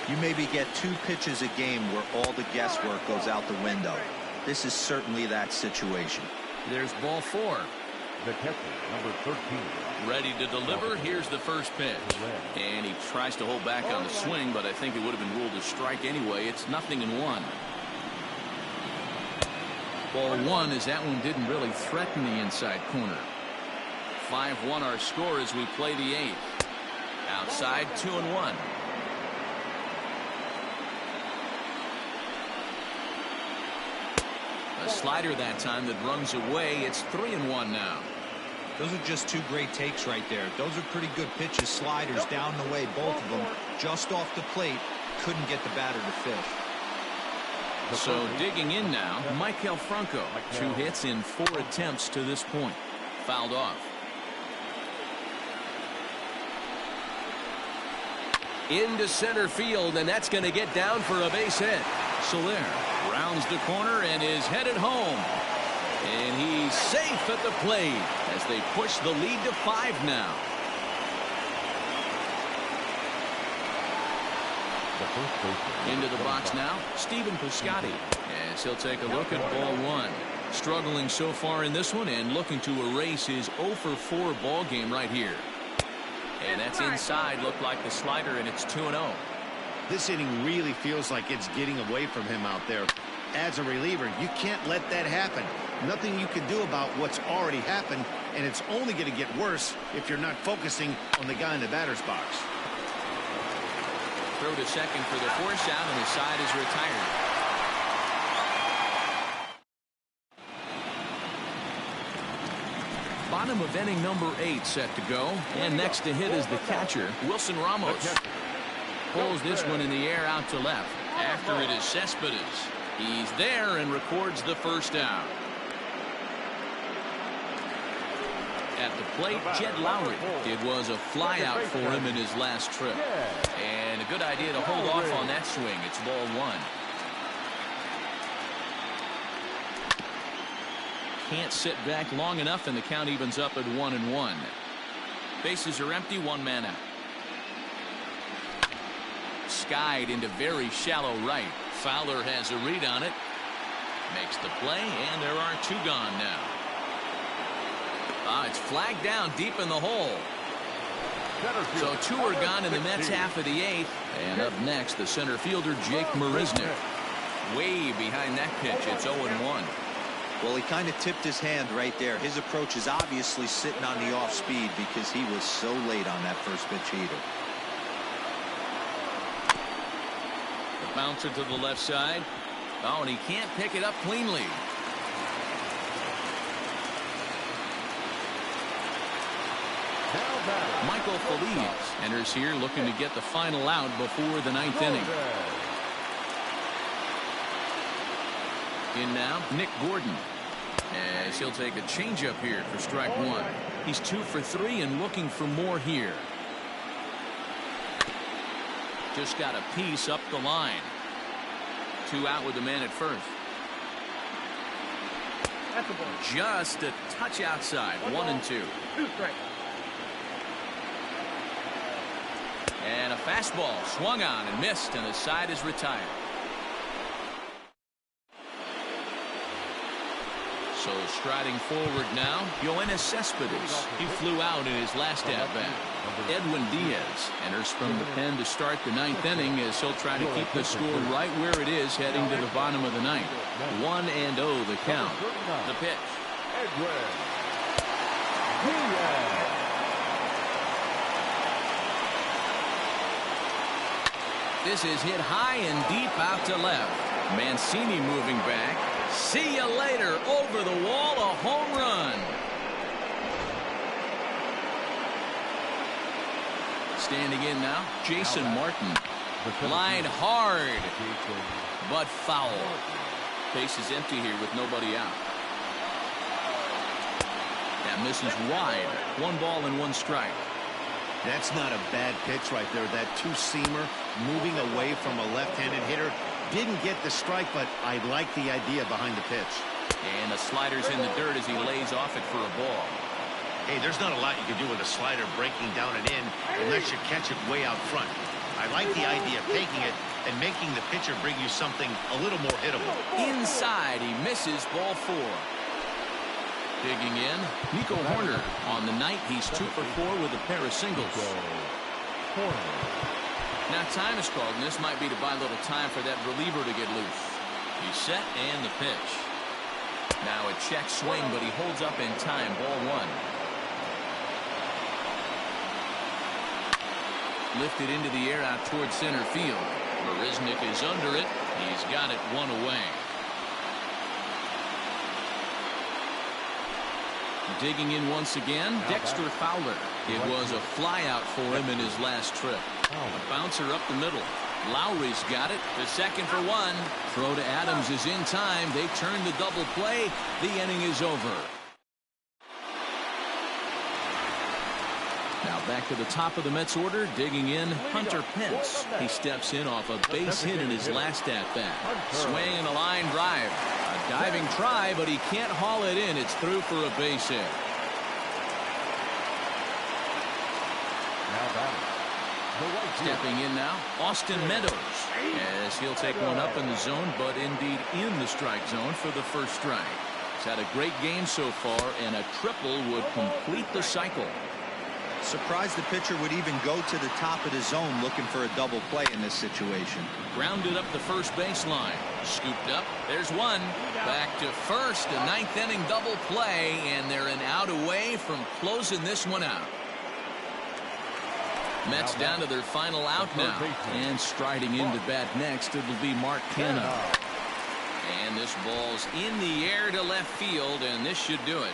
Speaker 2: You maybe get 2 pitches a game where all the guesswork goes out the window. This is certainly that situation.
Speaker 1: There's ball 4.
Speaker 4: The catcher, number 13.
Speaker 1: Ready to deliver. Here's the first pitch. And he tries to hold back on the swing, but I think it would have been ruled a strike anyway. It's 0-1. Ball 1 as that one didn't really threaten the inside corner. 5-1 our score as we play the 8th. Outside, 2-1. A slider that time that runs away. It's 3-1 now.
Speaker 2: Those are just 2 great takes right there. Those are pretty good pitches. Sliders down the way, both of them just off the plate. Couldn't get the batter to fish.
Speaker 1: So digging in now, Maikel Franco. 2 hits in 4 attempts to this point. Fouled off. Into center field, and that's going to get down for a base hit. Soler rounds the corner and is headed home. And he's safe at the plate as they push the lead to 5 now. Into the box now, Stephen Piscotty, as he'll take a look at ball 1. Struggling so far in this one and looking to erase his 0-for-4 ball game right here. And that's inside. Looked like the slider, and it's 2-0.
Speaker 3: This inning really feels like it's getting away from him out there. As a reliever, you can't let that happen. Nothing you can do about what's already happened, and it's only going to get worse if you're not focusing on the guy in the batter's box.
Speaker 1: Throw to second for the force out, and the side is retired. Bottom of inning number 8 set to go, and next to hit is the catcher, Wilson Ramos. Pulls this one in the air out to left. After it is Cespedes. He's there and records the first out. At the plate, Jed Lowry. It was a fly out for him in his last trip. And a good idea to hold off on that swing. It's ball 1. Can't sit back long enough, and the count evens up at 1-1. Bases are empty, 1 man out. Skied into very shallow right. Fowler has a read on it. Makes the play, and there are 2 gone now. It's flagged down deep in the hole. So 2 are gone in the Mets half of the 8th. And up next, the center fielder, Jake Marisnick. Way behind that pitch. It's 0-1.
Speaker 2: Well, he kind of tipped his hand right there. His approach is obviously sitting on the off speed because he was so late on that first pitch heater.
Speaker 1: The bouncer to the left side. Oh, and he can't pick it up cleanly. Michael Feliz enters here looking to get the final out before the 9th inning. In now, Nick Gordon, as he'll take a changeup here for strike 1. He's 2 for 3 and looking for more here. Just got a piece up the line. 2 out with the man at first. Just a touch outside. 1-2. And a fastball swung on and missed, and the side is retired. So striding forward now, Yoenis Cespedes. He flew out in his last at-bat. Edwin Diaz enters from the pen to start the ninth inning as he'll try to keep the score right where it is heading to the bottom of the ninth. 1-0 the count. The pitch. This is hit high and deep out to left. Mancini moving back. See you later. Over the wall, a home run. Standing in now, Jason Martin. Line hard, but foul. Base is empty here with nobody out. That misses wide. 1 ball and 1 strike.
Speaker 3: That's not a bad pitch right there. That two-seamer moving away from a left-handed hitter. Didn't get the strike, but I like the idea behind the pitch.
Speaker 1: And the slider's in the dirt as he lays off it for a ball.
Speaker 3: Hey, there's not a lot you can do with a slider breaking down and in unless you catch it way out front. I like the idea of taking it and making the pitcher bring you something a little more hittable.
Speaker 1: Inside, he misses ball 4. Digging in, Nico Horner. On the night, he's 2 for 4 with a pair of singles. Now time is called, and this might be to buy a little time for that reliever to get loose. He's set and the pitch. Now a check swing, but he holds up in time. Ball 1. Lifted into the air out towards center field. Marisnik is under it. He's got it 1 away. Digging in once again, Dexter Fowler. It was a flyout for him in his last trip. A bouncer up the middle. Lowry's got it. The second for 1. Throw to Adams is in time. They turn the double play. The inning is over. Now back to the top of the Mets order. Digging in, Hunter Pence. He steps in off a base hit in his last at-bat. Swing and a line drive. A diving try, but he can't haul it in. It's through for a base hit. Stepping in now, Austin Meadows, as he'll take one up in the zone, but indeed in the strike zone for the first strike. He's had a great game so far, and a triple would complete the cycle.
Speaker 2: Surprised the pitcher would even go to the top of the zone looking for a double play in this situation.
Speaker 1: Grounded up the first baseline. Scooped up. There's 1. Back to first. A 9th inning double play, and they're an out away from closing this one out. Mets down to their final out now. And striding into bat next, it'll be Mark Canha. And this ball's in the air to left field, and this should do it.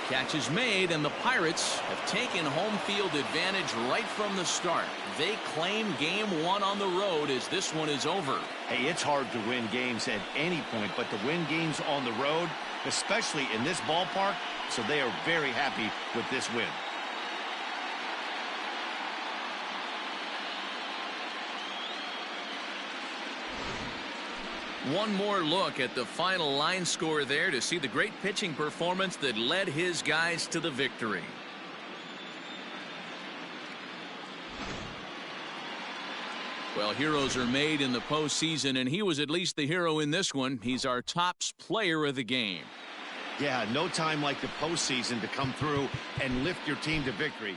Speaker 1: Catch is made, and the Pirates have taken home field advantage right from the start. They claim game 1 on the road as this one is over.
Speaker 3: Hey, it's hard to win games at any point, but to win games on the road, especially in this ballpark, so they are very happy with this win.
Speaker 1: One more look at the final line score there to see the great pitching performance that led his guys to the victory. Well, heroes are made in the postseason, and he was at least the hero in this one. He's our top player of the game.
Speaker 3: Yeah, no time like the postseason to come through and lift your team to victory.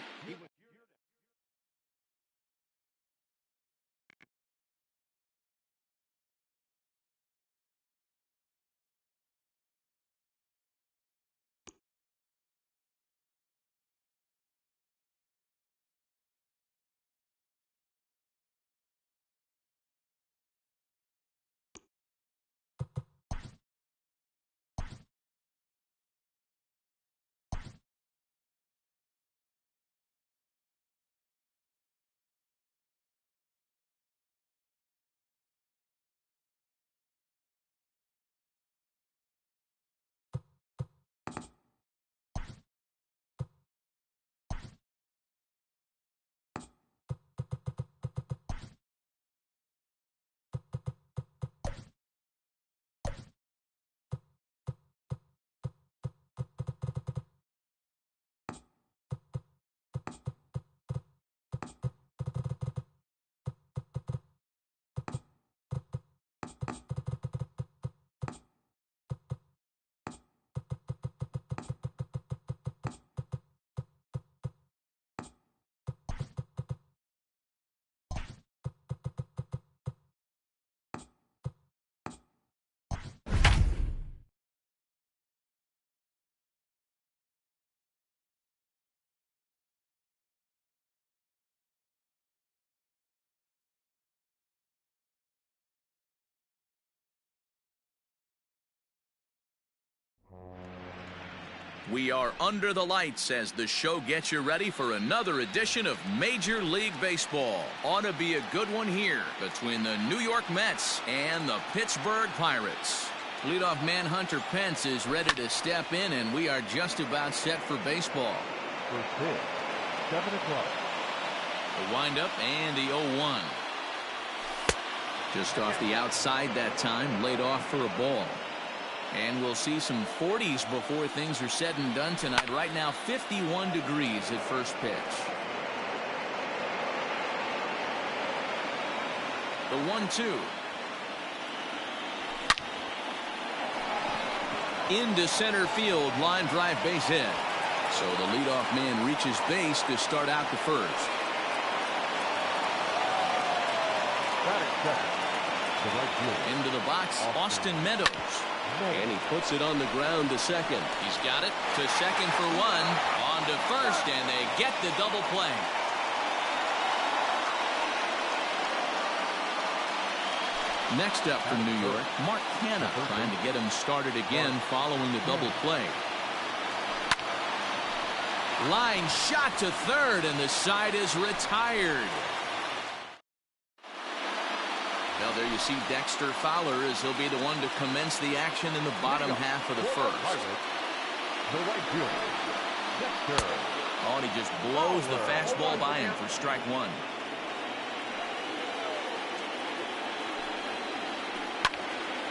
Speaker 1: We are under the lights as the show gets you ready for another edition of Major League Baseball. Ought to be a good one here between the New York Mets and the Pittsburgh Pirates. Leadoff man Hunter Pence is ready to step in, and we are just about set for baseball.
Speaker 4: First pitch, 7 o'clock.
Speaker 1: The windup and the 0-1. Just off the outside that time, laid off for a ball. And we'll see some 40s before things are said and done tonight. Right now, 51 degrees at first pitch. The 1-2. Into center field, line drive, base hit. So the leadoff man reaches base to start out the first. Into the box, Austin Meadows. And he puts it on the ground to second. He's got it to second for one. On to first, and they get the double play. Next up from New York, Mark Canha trying to get him started again following the double play. Line shot to third, and the side is retired. Now there you see Dexter Fowler as he'll be the one to commence the action in the bottom half of the first.
Speaker 4: The right fielder, Dexter.
Speaker 1: Oh, and he just blows the fastball by him for strike one.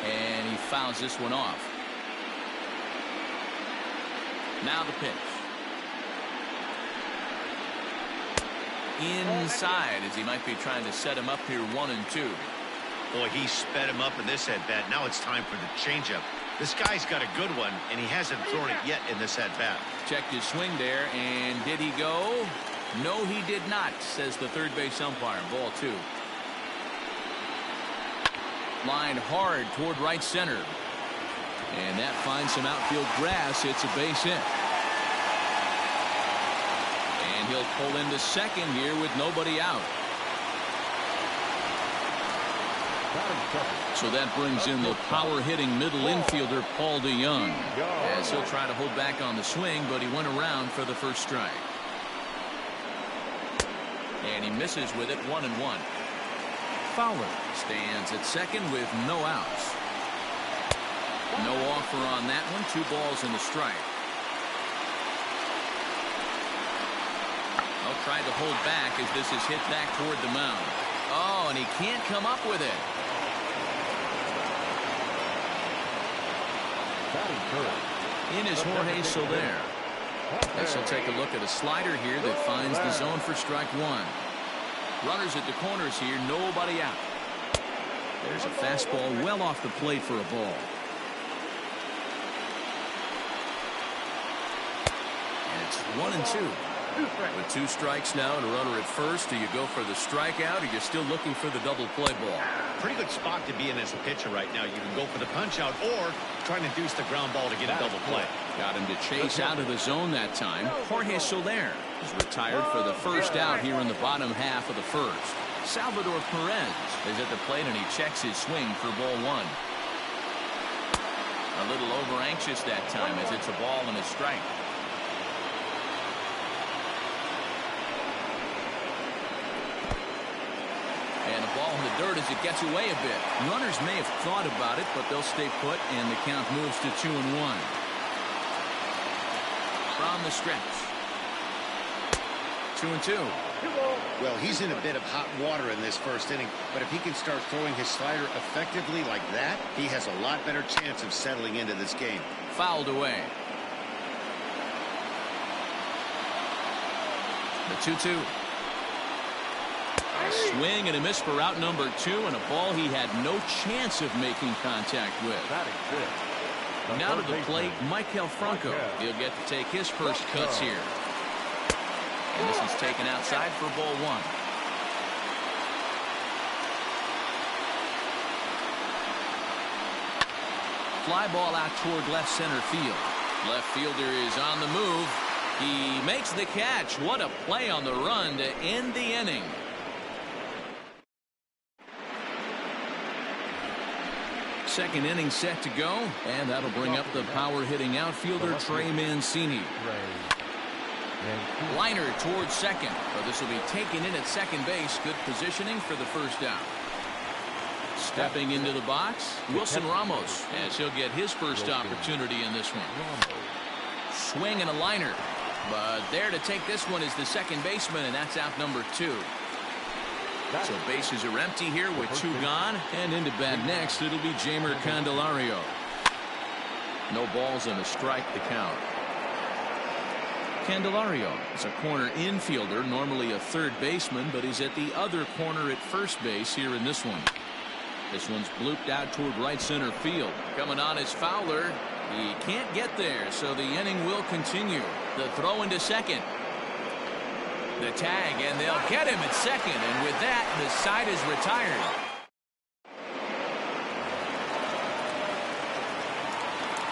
Speaker 1: And he fouls this one off. Now the pitch. Inside as he might be trying to set him up here 1-2.
Speaker 3: Boy, he sped him up in this at-bat. Now it's time for the changeup. This guy's got a good one, and he hasn't thrown it yet in this at-bat.
Speaker 1: Checked his swing there, and did he go? No, he did not, says the third base umpire. Ball 2. Line hard toward right center. And that finds some outfield grass. It's a base hit. And he'll pull into second here with nobody out. So that brings in the power-hitting middle infielder Paul DeYoung, as he'll try to hold back on the swing, but he went around for the first strike. And he misses with it, 1-1. Fowler stands at second with no outs. No offer on that one. 2 balls and a strike. I'll try to hold back as this is hit back toward the mound. Oh, and he can't come up with it. In is Jorge Soler. This will take a look at a slider here that finds the zone for strike one. Runners at the corners here, nobody out. There's a fastball well off the plate for a ball. And it's 1-2. With 2 strikes now and a runner at first, do you go for the strikeout, or you're still looking for the double play ball?
Speaker 3: Pretty good spot to be in as a pitcher right now. You can go for the punch out or try to induce the ground ball to get a double play.
Speaker 1: Got him to chase out of the zone that time. Jorge Soler is retired for the first out here in the bottom half of the first. Salvador Perez is at the plate, and he checks his swing for ball 1. A little over anxious that time as it's a ball and a strike. And a ball in the dirt as it gets away a bit. Runners may have thought about it, but they'll stay put, and the count moves to 2-1. From the stretch. 2-2.
Speaker 3: Well, he's in a bit of hot water in this first inning, but if he can start throwing his slider effectively like that, he has a lot better chance of settling into this game.
Speaker 1: Fouled away. The 2-2. A swing and a miss for out number 2, and a ball he had no chance of making contact with. Now to the plate, Maikel Franco. He'll get to take his first cuts here. And this is taken outside for ball 1. Fly ball out toward left center field. Left fielder is on the move. He makes the catch. What a play on the run to end the inning. second inning set to go, and that'll bring up the power-hitting outfielder Trey Mancini. Liner towards second, but this will be taken in at second base. Good positioning for the first out. Stepping into the box, Wilson Ramos, as he'll get his first opportunity in this one. Swing and a liner, but there to take this one is the second baseman, and that's out number 2. So bases are empty here with 2 gone, and into bat next it'll be Jeimer Candelario. No balls and a strike to count. Candelario is a corner infielder, normally a third baseman, but he's at the other corner at first base here in this one. This one's blooped out toward right center field. Coming on is Fowler. He can't get there, so the inning will continue. The throw into second. The tag, and they'll get him at second, and with that, the side is retired.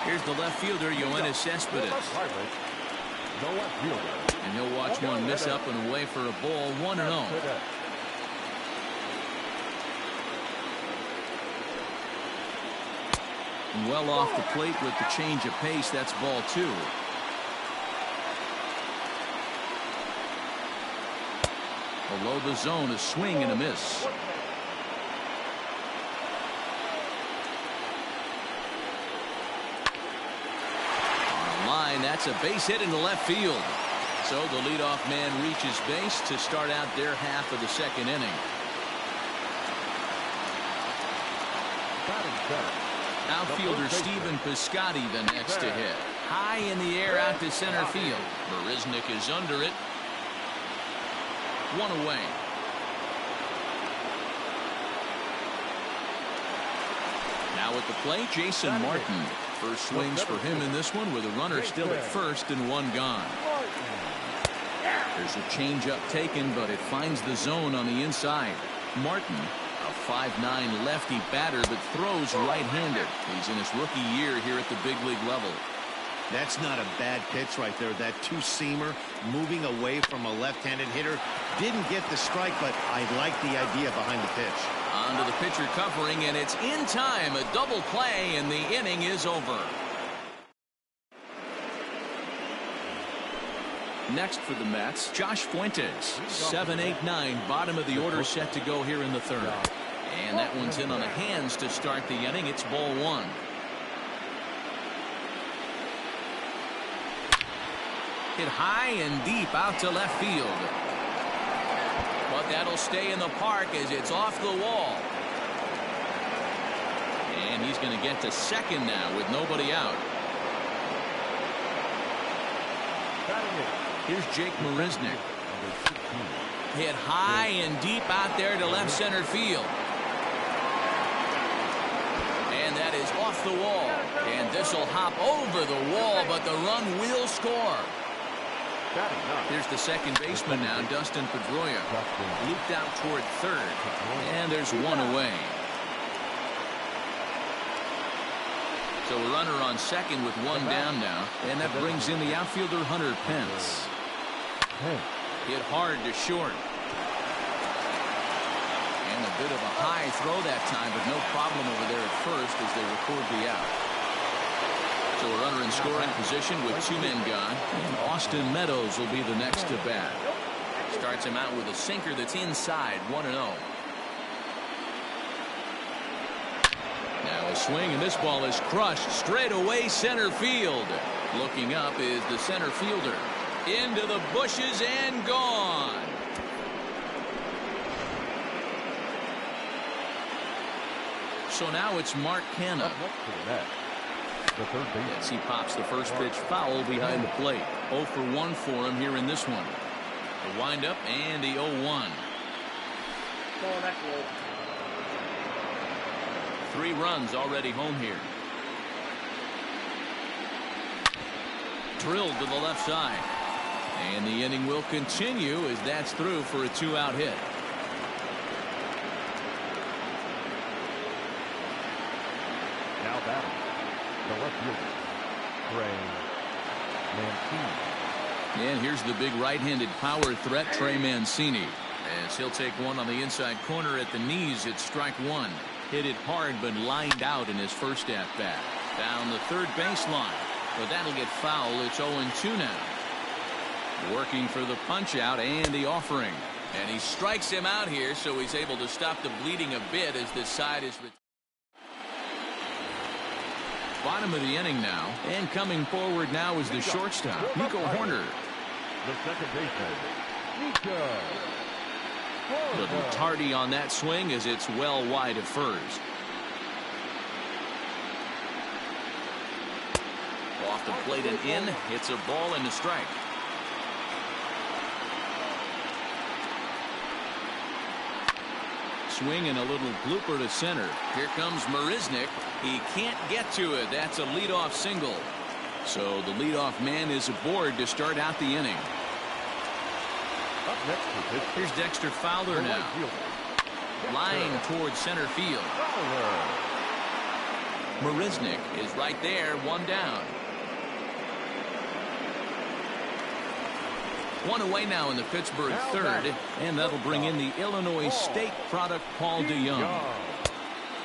Speaker 1: Here's the left fielder, Yoenis Cespedes. And he'll watch one miss up and away for a ball, 1-0. Well off the plate with the change of pace. That's ball 2. Below the zone, a swing and a miss. On line, that's a base hit into left field. So the leadoff man reaches base to start out their half of the second inning. Outfielder Stephen Piscotty the next to hit. High in the air out to center field. Barisnik is under it. 1 away. Now at the plate, Jason Martin. First swings for him in this one with a runner still at first and 1 gone. There's a changeup taken, but it finds the zone on the inside. Martin, a 5'9" lefty batter, but throws right-handed. He's in his rookie year here at the big league level.
Speaker 3: That's not a bad pitch right there. That two-seamer moving away from a left-handed hitter. Didn't get the strike, but I like the idea behind the pitch.
Speaker 1: On to the pitcher covering, and it's in time. A double play, and the inning is over. Next for the Mets, Josh Fuentes. 7-8-9, bottom of the order set to go here in the third. And that one's in on the hands to start the inning. It's ball 1. Hit high and deep out to left field. But that'll stay in the park as it's off the wall. And he's going to get to second now with nobody out. Here's Jake Marisnik. Hit high and deep out there to left center field. And that is off the wall. And this will hop over the wall, but the run will score. Here's the second baseman now, Dustin Pedroia. Looped out toward third. And there's 1 away. So a runner on second with 1 down now. And that brings in the outfielder Hunter Pence. Hit hard to short. And a bit of a high throw that time, but no problem over there at first as they record the out. So a runner in scoring position with 2 men gone. And Austin Meadows will be the next to bat. Starts him out with a sinker that's inside, 1-0. Now a swing, and this ball is crushed straight away center field. Looking up is the center fielder. Into the bushes and gone. So now it's Mark Canha. Yes, he pops the first pitch foul behind the plate. 0 for 1 for him here in this one. The windup and the 0-1. 3 runs already home here. Drilled to the left side. And the inning will continue as that's through for a 2-out hit.
Speaker 4: Now batting, the left fielder, Trey Mancini.
Speaker 1: And here's the big right-handed power threat, Trey Mancini. As he'll take one on the inside corner at the knees, it's strike 1. Hit it hard, but lined out in his first at-bat. Down the third baseline. But that'll get foul. It's 0-2 now. Working for the punch-out and the offering. And he strikes him out here, so he's able to stop the bleeding a bit as this side is... Bottom of the inning now. And coming forward now is the shortstop, Nico Horner.
Speaker 4: The second baseman, Nico.
Speaker 1: Little tardy on that swing as it's well wide of first. Off the plate and in. It's a ball and a strike. Swing and a little blooper to center. Here comes Marisnick. He can't get to it. That's a leadoff single. So the leadoff man is aboard to start out the inning.
Speaker 4: Up next is
Speaker 1: Here's Dexter Fowler now. Line towards center field. Marisnick is right there, one down. One away now in the Pittsburgh third, and that'll bring in the Illinois State product Paul DeYoung.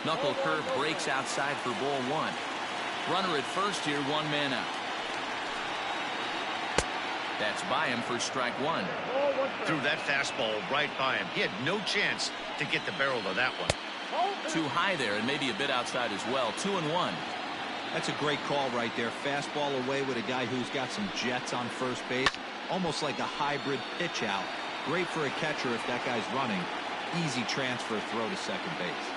Speaker 1: Knuckle curve breaks outside for ball one. Runner at first here, one man out. That's by him for strike one.
Speaker 3: Threw that fastball right by him. He had no chance to get the barrel of that one.
Speaker 1: Too high there and maybe a bit outside as well. 2-1.
Speaker 2: That's a great call right there. Fastball away with a guy who's got some jets on first base. Almost like a hybrid pitch out. Great for a catcher if that guy's running. Easy transfer throw to second base.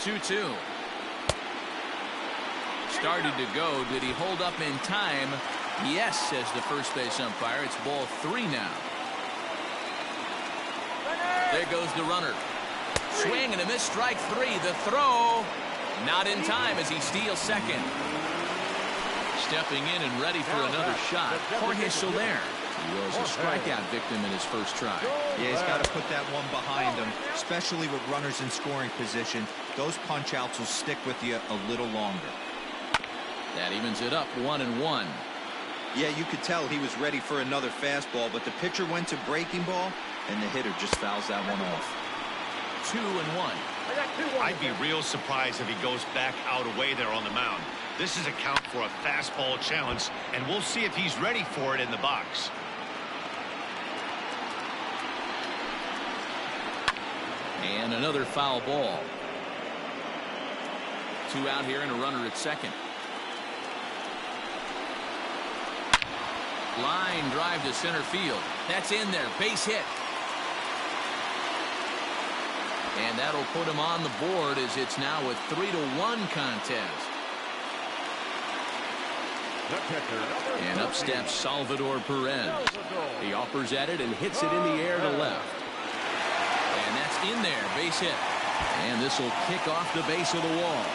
Speaker 1: 2-2. Started to go. Did he hold up in time? Yes, says the first base umpire. It's ball three now. There goes the runner. Swing and a miss, strike three. The throw not in time as he steals second. Stepping in and ready for another shot, Jorge Soler. He was a strikeout victim in his first try.
Speaker 2: Yeah, he's got to put that one behind him, especially with runners in scoring position. Those punch outs will stick with you a little longer.
Speaker 1: That evens it up, 1-1.
Speaker 2: Yeah, you could tell he was ready for another fastball, but the pitcher went to breaking ball, and the hitter just fouls that one off.
Speaker 1: 2-1.
Speaker 3: I'd be real surprised if he goes back out away there on the mound. This is a count for a fastball challenge, and we'll see if he's ready for it in the box.
Speaker 1: And another foul ball. Two out here and a runner at second. Line drive to center field. That's in there. Base hit. And that'll put him on the board as it's now a 3-1 contest. And up steps Salvador Perez. He offers at it and hits it in the air to left. And that's in there. Base hit. And this will kick off the base of the wall.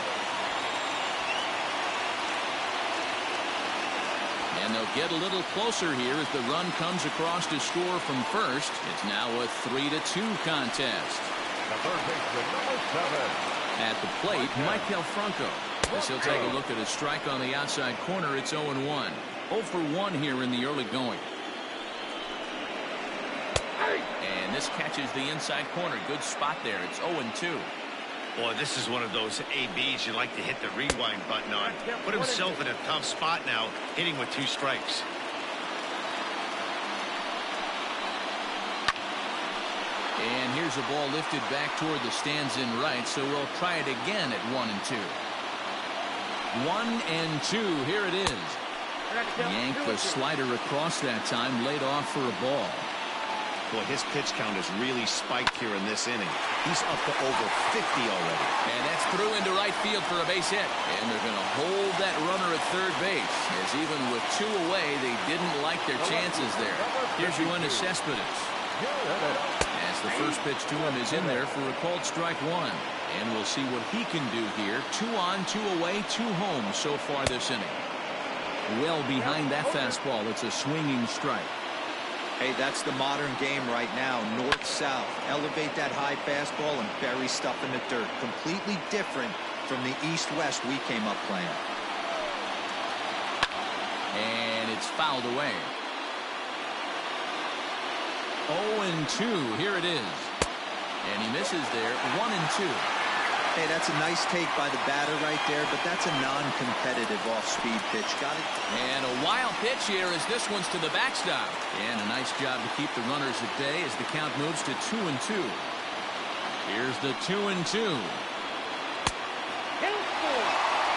Speaker 1: And they'll get a little closer here as the run comes across to score from first. It's now a 3-2 contest.
Speaker 4: the third baseman, number 7.
Speaker 1: At the plate, Michael Franco. As he'll take a look at a strike on the outside corner, it's 0-1. 0 for 1 here in the early going. And this catches the inside corner. Good spot there. It's 0-2.
Speaker 3: Boy, this is one of those ABs you like to hit the rewind button on. Put himself in a tough spot now, hitting with 2 strikes.
Speaker 1: And here's a ball lifted back toward the stands in right, so we'll try it again at 1-2. 1-2, here it is. Yanked the slider across that time, laid off for a ball.
Speaker 3: Boy, his pitch count has really spiked here in this inning. He's up to over 50 already.
Speaker 1: And that's through into right field for a base hit. And they're going to hold that runner at third base, as even with 2 away, they didn't like their chances there. Here's Yoenis Cespedes. As the first pitch to him is in there for a called strike 1. And we'll see what he can do here. 2 on, 2 away, 2 home so far this inning. Well behind that fastball, it's a swinging strike.
Speaker 2: Hey, that's the modern game right now. North-south. Elevate that high fastball and bury stuff in the dirt. Completely different from the east-west we came up playing.
Speaker 1: And it's fouled away. 0-2. Here it is. And he misses there, 1-2.
Speaker 2: Hey, that's a nice take by the batter right there, but that's a non-competitive off-speed pitch. Got it?
Speaker 1: And a wild pitch here as this one's to the backstop. And a nice job to keep the runners at bay as the count moves to 2-2. Here's the 2-2.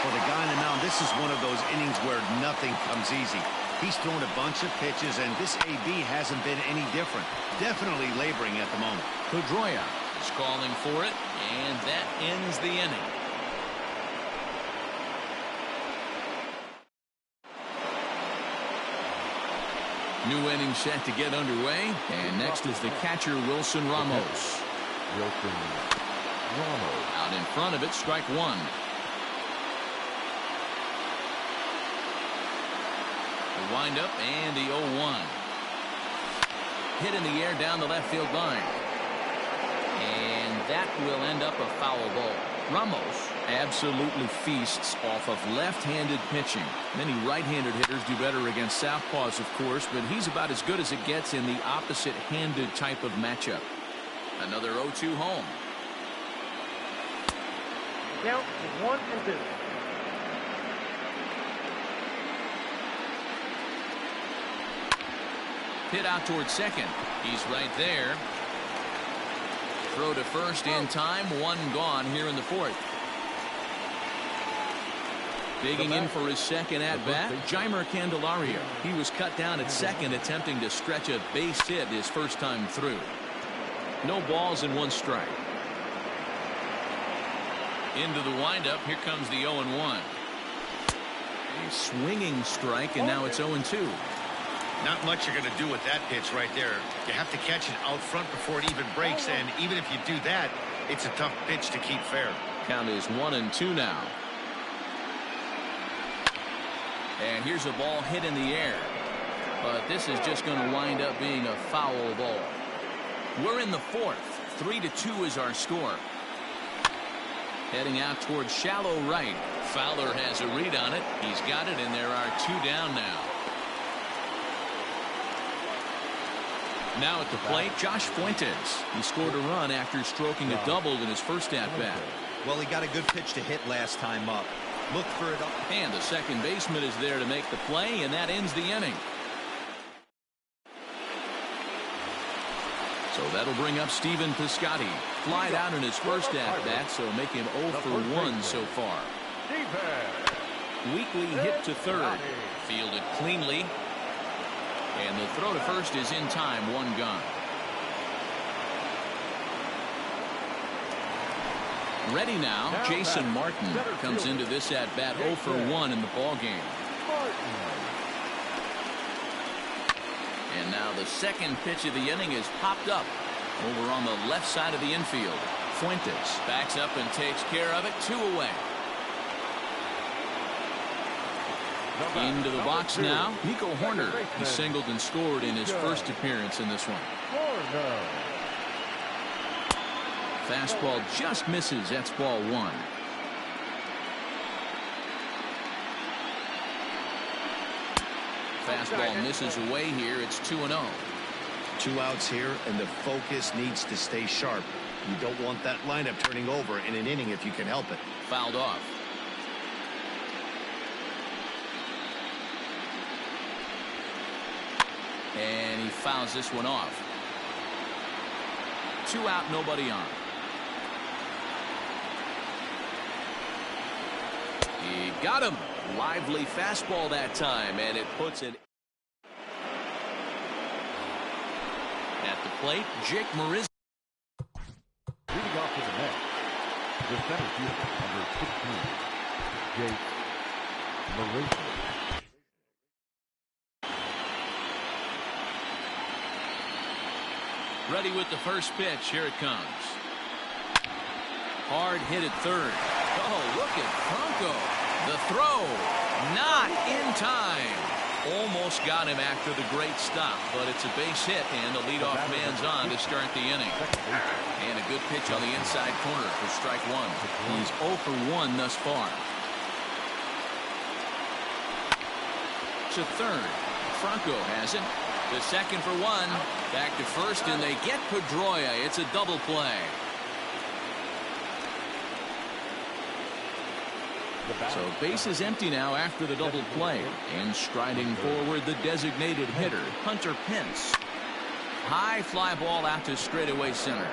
Speaker 3: For the guy on the mound, this is one of those innings where nothing comes easy. He's thrown a bunch of pitches, and this AB hasn't been any different. Definitely laboring at the moment.
Speaker 1: Pedroia is calling for it, and that ends the inning. New inning set to get underway, and next is the catcher Wilson Ramos. Out in front of it, strike one. The windup and the 0-1. Hit in the air down the left field line. And that will end up a foul ball. Ramos absolutely feasts off of left-handed pitching. Many right-handed hitters do better against southpaws, of course, but he's about as good as it gets in the opposite-handed type of matchup. Another 0-2 home.
Speaker 4: Count 1-2.
Speaker 1: Hit out towards second. He's right there. Throw to first in time. One gone here in the fourth. Digging in for his second at-bat, Jeimer Candelario. He was cut down at second, attempting to stretch a base hit his first time through. No balls and one strike. Into the windup. Here comes the 0-1. A swinging strike, and now it's 0-2.
Speaker 3: Not much you're going to do with that pitch right there. You have to catch it out front before it even breaks, and even if you do that, it's a tough pitch to keep fair.
Speaker 1: Count is 1-2 now. And here's a ball hit in the air. But this is just going to wind up being a foul ball. We're in the fourth. 3-2 is our score. Heading out towards shallow right. Fowler has a read on it. He's got it, and there are two down now. Now at the plate, Josh Fuentes. He scored a run after stroking a double in his first at-bat.
Speaker 2: Well, he got a good pitch to hit last time up. Look for it up.
Speaker 1: And the second baseman is there to make the play, and that ends the inning. So that'll bring up Stephen Piscotty. Flied out in his first at-bat, so make him 0 for 1 so far. Weakly hit to third. Fielded cleanly. And the throw to first is in time, one gone. Ready now, Jason Martin comes into this at-bat 0 for 1 in the ballgame. And now the second pitch of the inning is popped up over on the left side of the infield. Fuentes backs up and takes care of it. 2 away. Into the box now, Nico Horner. He singled and scored in his first appearance in this one. Fastball just misses. That's ball 1. Fastball misses away here. It's 2-0.
Speaker 3: 2 outs here, and the focus needs to stay sharp. You don't want that lineup turning over in an inning if you can help it.
Speaker 1: Fouled off. And he fouls this one off. 2 out, nobody on. He got him. Lively fastball that time, and it puts it at the plate. Jake Marizzi.
Speaker 4: Leading off to the net, the center fielder, number 15, Jake Marizzi.
Speaker 1: Ready with the first pitch. Here it comes. Hard hit at third. Oh, look at Franco. The throw. Not in time. Almost got him after the great stop, but it's a base hit, and the leadoff man's on to start the inning. And a good pitch on the inside corner for strike 1. He's 0 for 1 thus far. To third. Franco has it. The second for 1. Back to first, and they get Pedroia. It's a double play. So base is empty now after the double play. And striding forward, the designated hitter, Hunter Pence. High fly ball out to straightaway center.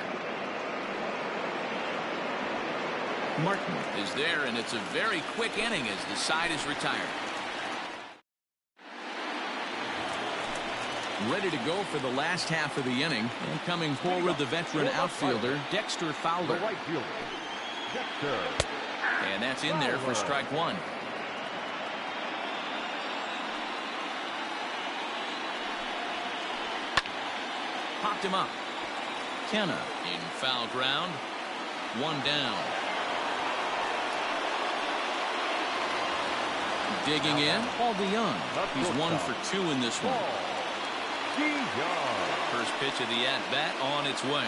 Speaker 1: Martin is there, and it's a very quick inning as the side is retired. Ready to go for the last half of the inning. And coming forward, the veteran outfielder, Dexter Fowler. And that's in there for strike one. Popped him up. Kenna in foul ground. One down. Digging in, Paul DeYoung. He's 1 for 2 in this one. First pitch of the at-bat on its way.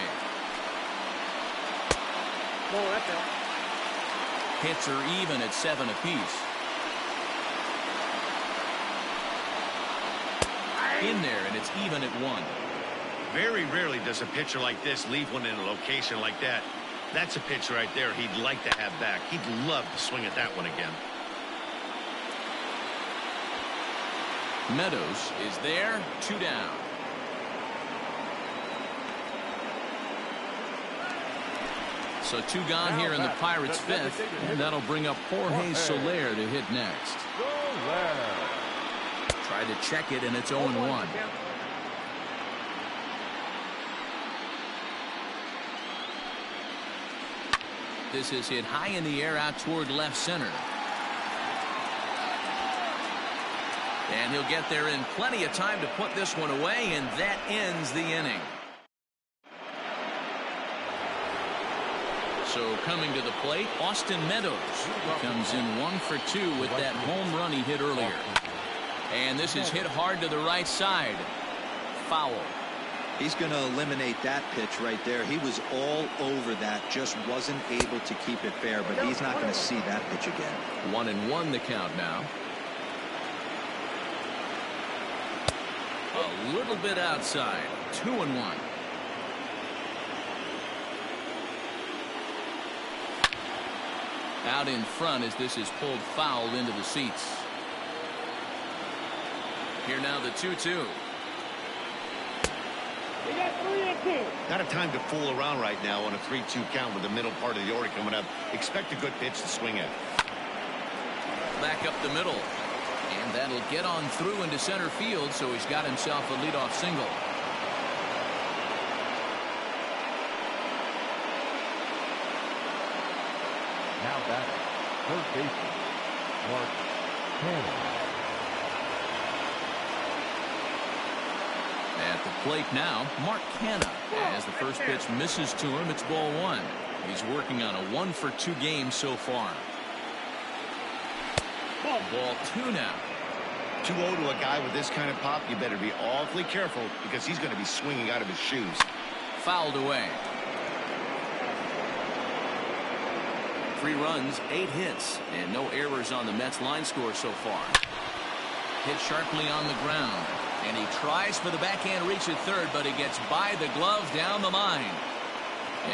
Speaker 1: Hits are even at 7 apiece. In there, and it's even at 1.
Speaker 3: Very rarely does a pitcher like this leave one in a location like that. That's a pitch right there he'd like to have back. He'd love to swing at that one again.
Speaker 1: Meadows is there, 2 down. So 2 gone here in the Pirates' 5th, and that'll bring up Jorge Soler to hit next. Try to check it, and it's 0-1. This is hit high in the air out toward left center. And he'll get there in plenty of time to put this one away, and that ends the inning. So coming to the plate, Austin Meadows comes in 1 for 2 with that home run he hit earlier. And this is hit hard to the right side. Foul.
Speaker 2: He's going to eliminate that pitch right there. He was all over that, just wasn't able to keep it fair, but he's not going to see that pitch again.
Speaker 1: 1-1 the count now. A little bit outside. 2-1. Out in front as this is pulled foul into the seats. Here now the 2-2.
Speaker 3: Not a time to fool around right now on a 3-2 count with the middle part of the order coming up. Expect a good pitch to swing at.
Speaker 1: Back up the middle. And that'll get on through into center field, so he's got himself a leadoff single.
Speaker 4: Now batting, third baseman, Mark Cannon.
Speaker 1: At the plate now, Mark Canna. As the first pitch misses to him, it's ball 1. He's working on a 1 for 2 game so far. Ball 2 now.
Speaker 3: 2-0 to a guy with this kind of pop, you better be awfully careful because he's going to be swinging out of his shoes.
Speaker 1: Fouled away. 3 runs, 8 hits, and no errors on the Mets line score so far. Hit sharply on the ground, and he tries for the backhand reach at third, but he gets by the glove down the line.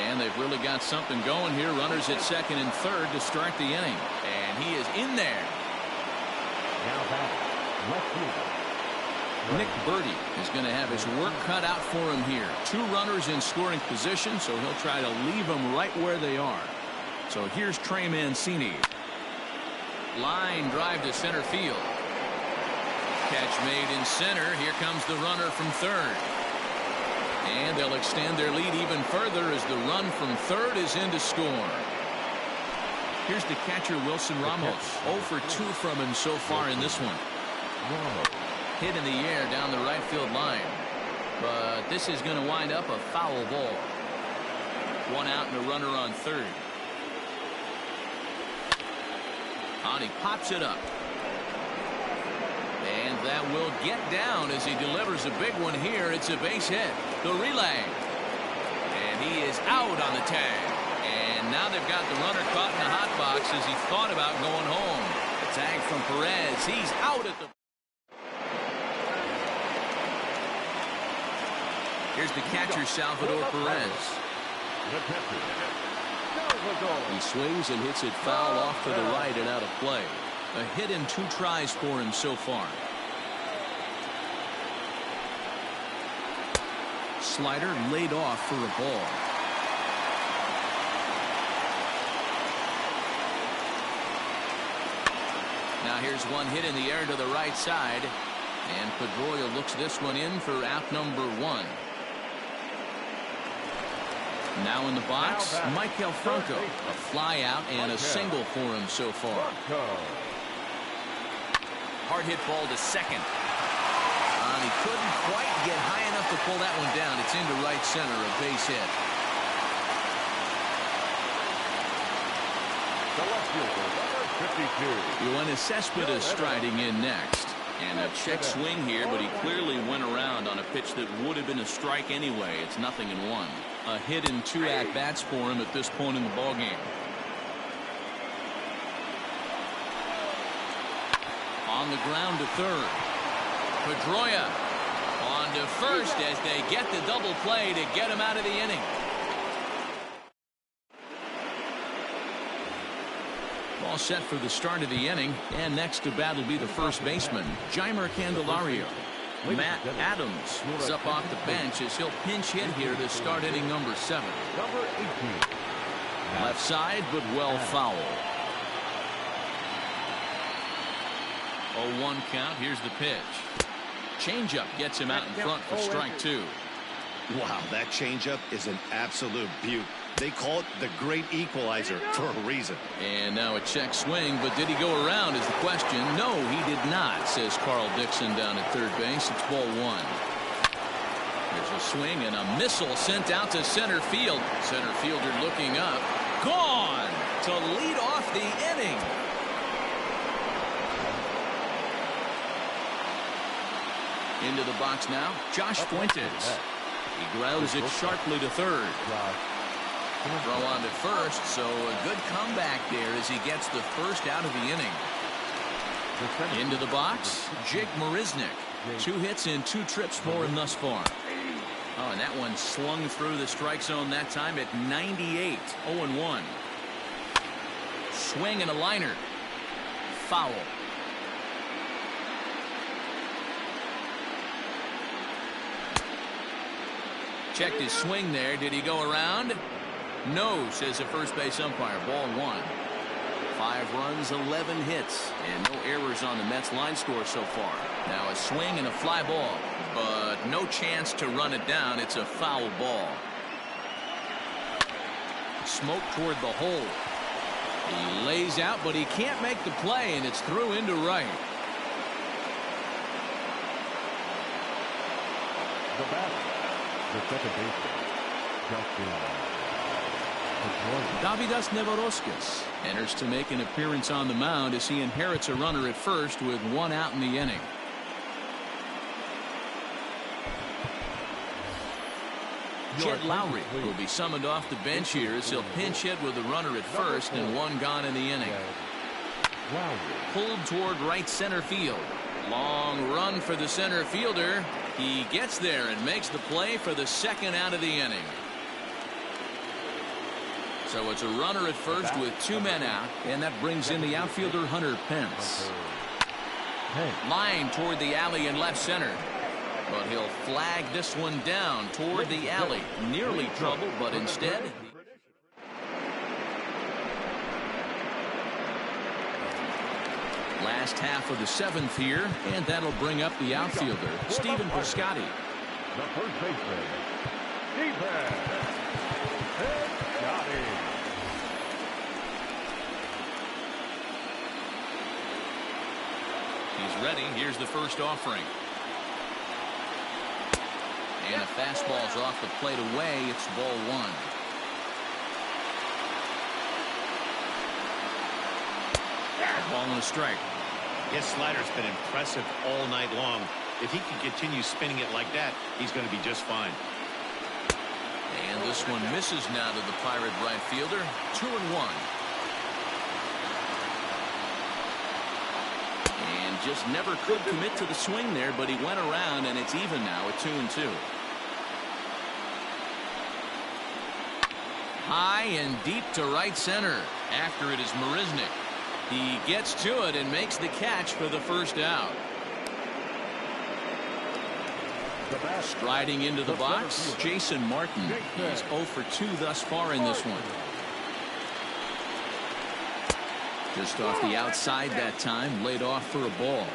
Speaker 1: And they've really got something going here. Runners at second and third to start the inning, and he is in there.
Speaker 4: Now batting, left fielder.
Speaker 1: Nick Birdie is going to have his work cut out for him here. 2 runners in scoring position, so he'll try to leave them right where they are. So here's Trey Mancini. Line drive to center field. Catch made in center. Here comes the runner from third. And they'll extend their lead even further as the run from third is in to score. Here's the catcher, Wilson Ramos. 0 for 2 from him so far in this one. Hit in the air down the right field line. But this is going to wind up a foul ball. 1 out and a runner on third. And he pops it up. And that will get down as he delivers a big one here. It's a base hit. The relay. And he is out on the tag. And now they've got the runner caught in the hot box as he thought about going home. The tag from Perez. He's out at the... Here's the catcher, Salvador Perez. He swings and hits it foul off to the right and out of play. A hit in 2 tries for him so far. Slider laid off for a ball. Now here's one hit in the air to the right side. And Pedroia looks this one in for out number 1. Now in the box, Michael Franco. A fly out and a single for him so far.
Speaker 5: Hard hit ball to second.
Speaker 1: He couldn't quite get high enough to pull that one down. It's into right center, a base hit.
Speaker 4: The left fielder, number 52.
Speaker 1: Yoenis Cespedes striding in next. And a check swing here, but he clearly went around on a pitch that would have been a strike anyway. It's 0-1. A hit in 2 at-bats for him at this point in the ballgame. On the ground to third. Pedroia on to first as they get the double play to get him out of the inning. All set for the start of the inning, and next to bat will be the first baseman, Jeimer Candelario. Matt Adams is up off the bench as he'll pinch hit here to start inning number 7.
Speaker 4: Number 18.
Speaker 1: Left side, but well foul. 0-1 count. Here's the pitch. Changeup gets him out in front for strike 2.
Speaker 3: Wow, that changeup is an absolute beaut. They call it the great equalizer for a reason.
Speaker 1: And now a check swing, but did he go around is the question. No, he did not, says Carl Dixon down at third base. It's ball 1. There's a swing and a missile sent out to center field. Center fielder looking up. Gone to lead off the inning. Into the box now, Josh Fuentes. He grounds it sharply to third. Throw on to first, so a good comeback there as he gets the first out of the inning. Into the box, Jake Marisnick. 2 hits and 2 trips for him thus far. Oh, and that one slung through the strike zone that time at 98. 0-1. Swing and a liner. Foul. Checked his swing there. Did he go around? No, says the first base umpire. Ball 1. 5 runs, 11 hits, and no errors on the Mets line score so far. Now a swing and a fly ball, but no chance to run it down. It's a foul ball. Smoke toward the hole. He lays out, but he can't make the play, and it's through into right.
Speaker 4: The batter, the second baseman,
Speaker 1: Davidas Nevoroskis enters to make an appearance on the mound as he inherits a runner at first with 1 out in the inning. Chet Lowry will be summoned off the bench here as he'll pinch hit with a runner at first and 1 gone in the inning. Pulled toward right center field. Long run for the center fielder. He gets there and makes the play for the 2nd out of the inning. So it's a runner at first with 2 men out, and that brings in the outfielder Hunter Pence. Line toward the alley in left center, but he'll flag this one down toward the alley. Nearly trouble, but instead. Last half of the 7th here, and that'll bring up the outfielder, Stephen Piscotty.
Speaker 4: the first baseman, Stephen Piscotty.
Speaker 1: He's ready. Here's the first offering. And the fastball's off the plate away. It's ball 1. Ball and a strike.
Speaker 3: His slider's been impressive all night long. If he can continue spinning it like that, he's going to be just fine.
Speaker 1: And this one misses now to the Pirate right fielder. 2-1. And just never could commit to the swing there, but he went around, and it's even now at 2-2. High and deep to right center. After it is Marisnik. He gets to it and makes the catch for the first out. Striding into the box, Jason Martin. He's 0 for 2 thus far in this one. Just off the outside that time, laid off for a ball.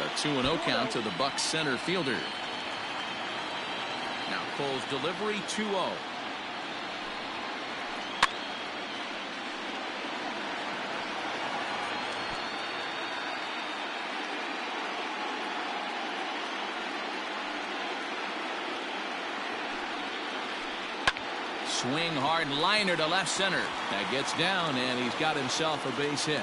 Speaker 1: A 2-0 count to the Bucs center fielder. Now Cole's delivery 2-0. Swing hard liner to left center. That gets down and he's got himself a base hit.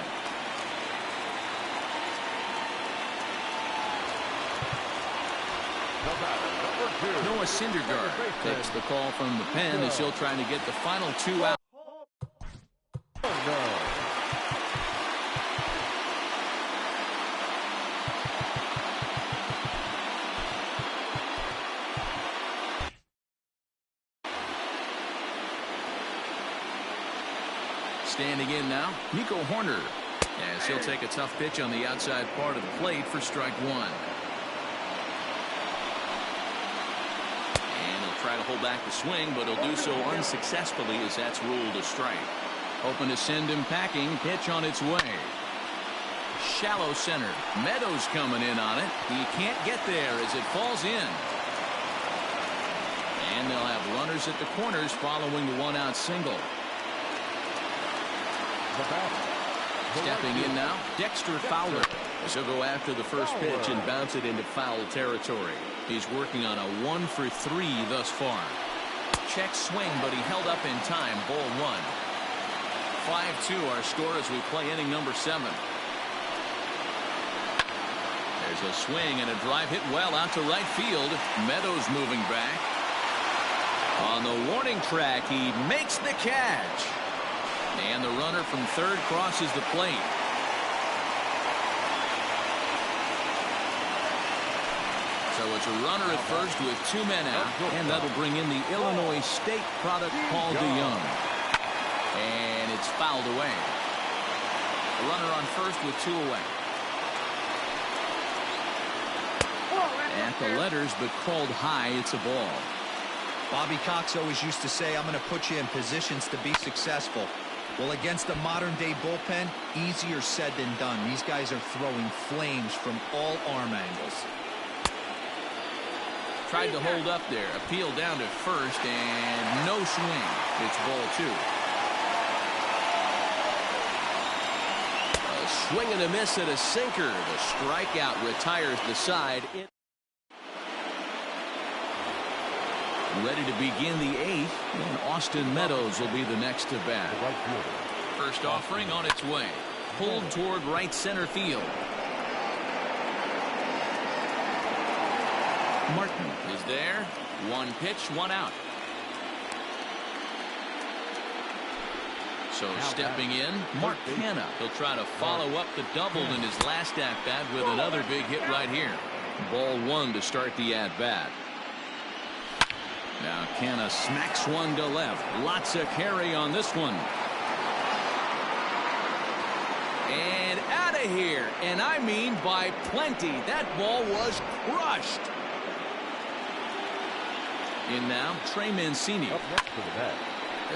Speaker 1: Noah Syndergaard takes the call from the pen as he'll try to get the final 2 out. Standing in now, Nico Horner, as he'll take a tough pitch on the outside part of the plate for strike 1. And he'll try to hold back the swing, but he'll do so unsuccessfully as that's ruled a strike. Hoping to send him packing. Pitch on its way. Shallow center. Meadows coming in on it. He can't get there as it falls in. And they'll have runners at the corners following the 1-out single. Stepping in now, Dexter Fowler. As he'll go after the first pitch and bounce it into foul territory. He's working on a 1 for 3 thus far. Check swing, but he held up in time. Ball 1. 5-2 our score as we play inning number 7. There's a swing and a drive hit well out to right field. Meadows moving back. On the warning track, he makes the catch. And the runner from third crosses the plate. So it's a runner at first with 2 men out. And that'll bring in the Illinois State product, Paul DeYoung. And it's fouled away. A runner on first with 2 away. At the letters, but called high. It's a ball.
Speaker 2: Bobby Cox always used to say, I'm going to put you in positions to be successful. Well, against a modern-day bullpen, easier said than done. These guys are throwing flames from all arm angles.
Speaker 1: Tried to hold up there. Appeal down to first, and no swing. It's ball 2. A swing and a miss at a sinker. The strikeout retires the side. Ready to begin the 8th, and Austin Meadows will be the next to bat. First offering on its way. Pulled toward right center field. Martin is there. 1 pitch, 1 out. So stepping in, Mark Canha. He'll try to follow up the double in his last at-bat with another big hit right here. Ball 1 to start the at-bat. Now Canha smacks one to left. Lots of carry on this one. And out of here. And I mean by plenty. That ball was crushed. In now, Trey Mancini.
Speaker 4: Up next to the bat.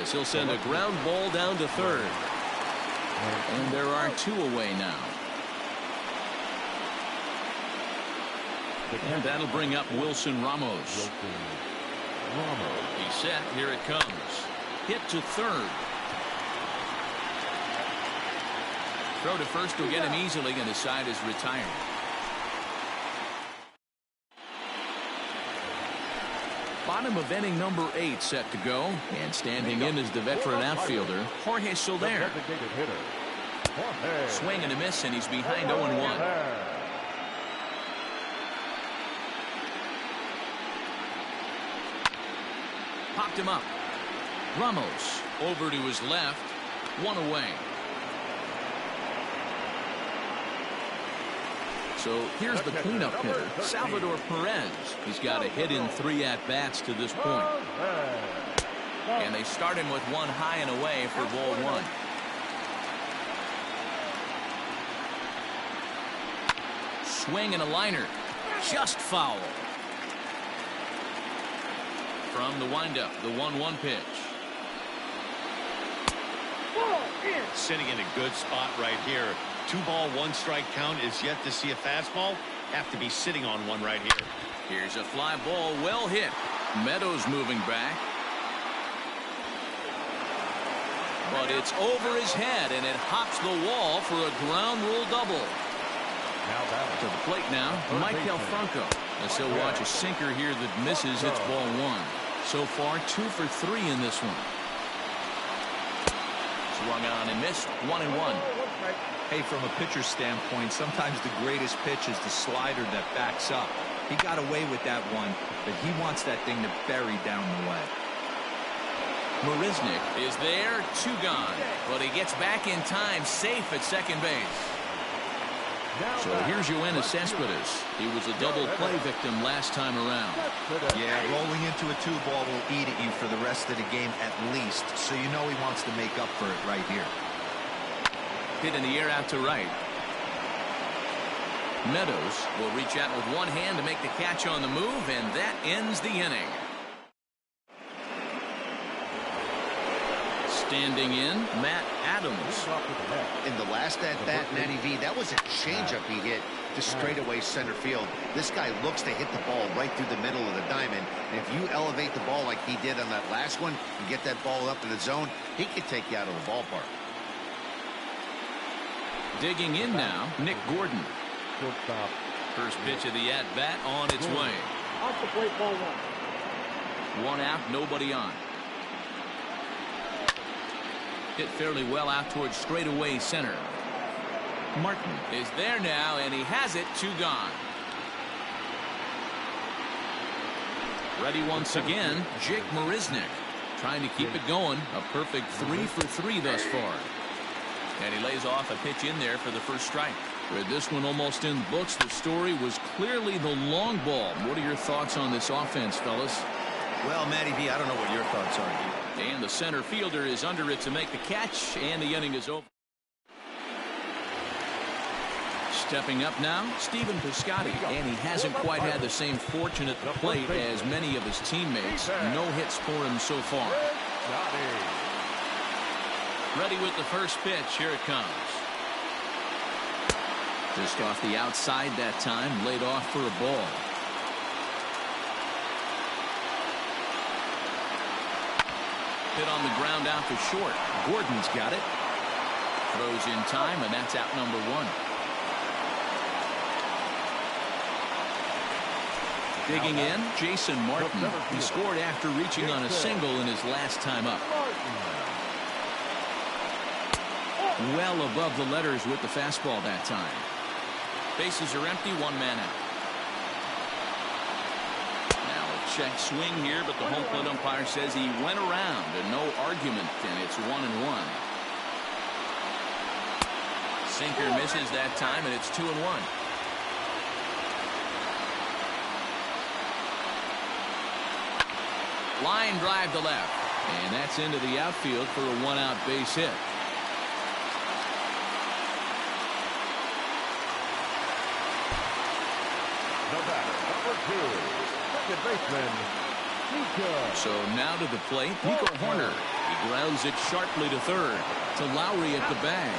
Speaker 1: As he'll send a ground ball down to third. And there are 2 away now. And that'll bring up Wilson Ramos. He's set. Here it comes. Hit to third. Throw to first will get him easily, and his side is retired. Bottom of inning number 8 set to go. And standing in is the veteran outfielder, Jorge Soler. Swing and a miss, and he's behind 0-1. Popped him up. Ramos over to his left. 1 away. So here's the cleanup hitter, Salvador Perez. He's got a hit in 3 at-bats to this point.
Speaker 5: And they start him with one high and away for ball 1.
Speaker 1: Swing and a liner. Just foul. From the windup, the 1-1 pitch.
Speaker 3: Sitting in a good spot right here. 2 ball, 1 strike count is yet to see a fastball. Have to be sitting on one right here.
Speaker 1: Here's a fly ball, well hit. Meadows moving back. But it's over his head, and it hops the wall for a ground rule double. To the plate now, Michael Franco. As he'll watch a sinker here that misses, it's ball 1. So far, 2 for 3 in this one.
Speaker 5: Swung on and missed. 1-1.
Speaker 2: Hey, from a pitcher's standpoint, sometimes the greatest pitch is the slider that backs up. He got away with that one, but he wants that thing to bury down the way.
Speaker 1: Marisnick is there, 2 gone.
Speaker 5: But he gets back in time, safe at second base.
Speaker 1: So here's Yoenis Cespedes. He was a double play victim last time around.
Speaker 2: Yeah, rolling into a 2-ball will eat at you for the rest of the game at least, so you know he wants to make up for it right here.
Speaker 1: Hit in the air out to right. Meadows will reach out with one hand to make the catch on the move, and that ends the inning. Standing in, Matt Adams.
Speaker 3: In the last at-bat, Matty V, that was a changeup he hit to straightaway center field. This guy looks to hit the ball right through the middle of the diamond. And if you elevate the ball like he did on that last one and get that ball up in the zone, he could take you out of the ballpark.
Speaker 1: Digging in now, Nick Gordon. First pitch of the at-bat on its way.
Speaker 4: Off the plate, ball 1.
Speaker 1: 1 out, nobody on. Hit fairly well out towards straightaway center. Martin
Speaker 5: Is there now, and he has it. 2 gone.
Speaker 1: ready once again, Jake Marisnick. Trying to keep it going. A perfect 3 for 3 thus far.
Speaker 5: And he lays off a pitch in there for the first strike.
Speaker 1: With this one almost in the books, the story was clearly the long ball. What are your thoughts on this offense, fellas?
Speaker 2: Well, Matty B, I don't know what your thoughts are here.
Speaker 1: And the center fielder is under it to make the catch, and the inning is over. Stepping up now, Stephen Piscotty, and he hasn't quite had the same fortune at the plate as many of his teammates. No hits for him so far. Ready with the first pitch. Here it comes. Just off the outside that time, laid off for a ball. Hit on the ground out to short. Gordon's got it. Throws in time, and that's out number 1. Digging in, Jason Martin. He scored after reaching on a single in his last time up. Well above the letters with the fastball that time. Bases are empty, 1 man out. Now a check swing here, but the home plate umpire says he went around and no argument, and it's 1-1. Sinker misses that time, and it's 2-1. Line drive to left, and that's into the outfield for a 1-out base hit.
Speaker 4: The batter, number 2, second baseman, Mika.
Speaker 1: So now to the plate, Nico Horner. He grounds it sharply to third. To Lowry at the bag.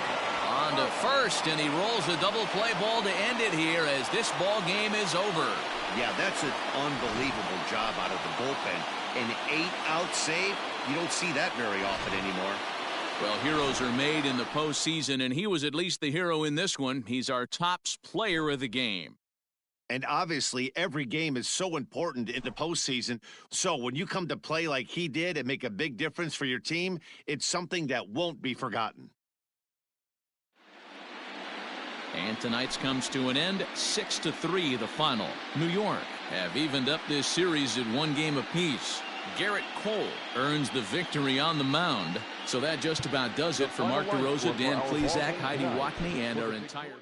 Speaker 1: On to first, and he rolls a double play ball to end it here as this ball game is over.
Speaker 3: Yeah, that's an unbelievable job out of the bullpen. An 8-out save, you don't see that very often anymore.
Speaker 1: Well, heroes are made in the postseason, and he was at least the hero in this one. He's our top player of the game.
Speaker 3: And obviously, every game is so important in the postseason. So when you come to play like he did and make a big difference for your team, it's something that won't be forgotten.
Speaker 1: And tonight's comes to an end, 6-3 the final. New York have evened up this series at 1 game apiece. Garrett Cole earns the victory on the mound. So that just about does it for Mark DeRosa, Dan Plesac, Heidi Watney, and our entire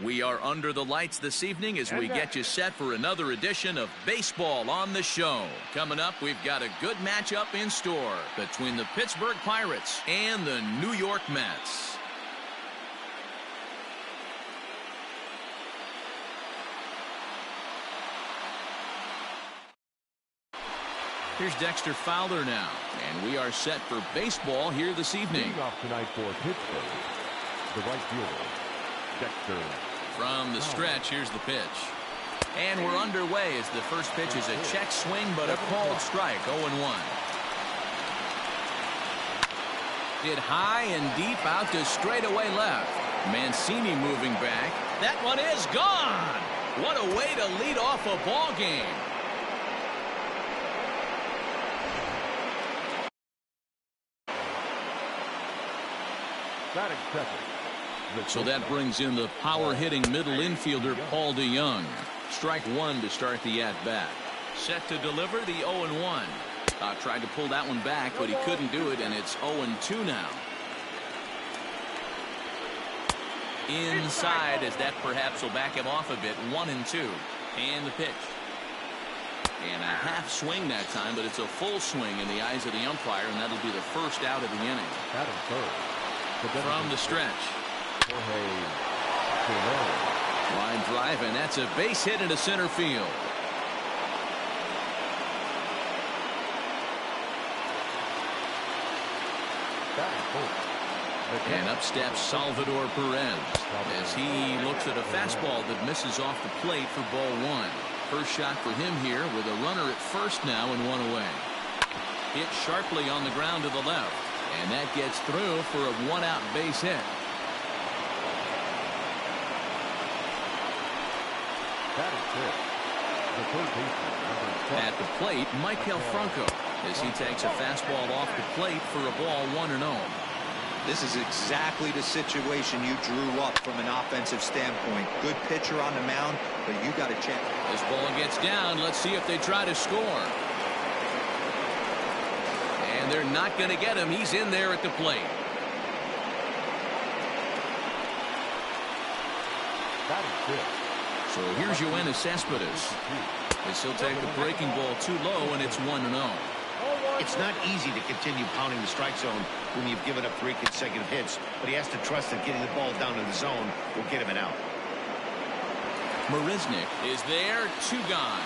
Speaker 1: We are under the lights this evening as we get you set for another edition of Baseball on the Show. Coming up, we've got a good matchup in store between the Pittsburgh Pirates and the New York Mets. Here's Dexter Fowler now, and we are set for baseball here this evening.
Speaker 4: Leading off tonight for Pittsburgh, the right fielder, Dexter.
Speaker 1: From the stretch, here's the pitch. And we're underway as the first pitch is a check swing, but a called strike, 0-1. Hit high and deep out to straightaway left. Mancini moving back. That one is gone. What a way to lead off a ball game.
Speaker 4: Batting second.
Speaker 1: So that brings in the power-hitting middle infielder, Paul DeYoung. Strike one to start the at-bat. Set to deliver the 0-1. Tried to pull that one back, but he couldn't do it, and it's 0-2 now. Inside, as that perhaps will back him off a bit. 1-2. And the pitch. And a half swing that time, but it's a full swing in the eyes of the umpire, and that'll be the first out of the inning.
Speaker 4: Batting third.
Speaker 1: From the stretch. Line drive, and that's a base hit into center field. And up steps Salvador Perez as he looks at a fastball that misses off the plate for ball one. First shot for him here with a runner at first now and one away. Hit sharply on the ground to the left, and that gets through for a one-out base hit. At the plate, Michael Franco as he takes a fastball off the plate for a ball 1-0.
Speaker 2: This is exactly the situation you drew up from an offensive standpoint. Good pitcher on the mound, but you got to check.
Speaker 1: This ball gets down. Let's see if they try to score. And they're not going to get him. He's in there at the plate. So here's Yoenis Cespedes. As he'll take the breaking ball too low, and it's 1-0.
Speaker 3: It's not easy to continue pounding the strike zone when you've given up 3 consecutive hits, but he has to trust that getting the ball down in the zone will get him an out.
Speaker 1: Marisnick is there, 2 gone.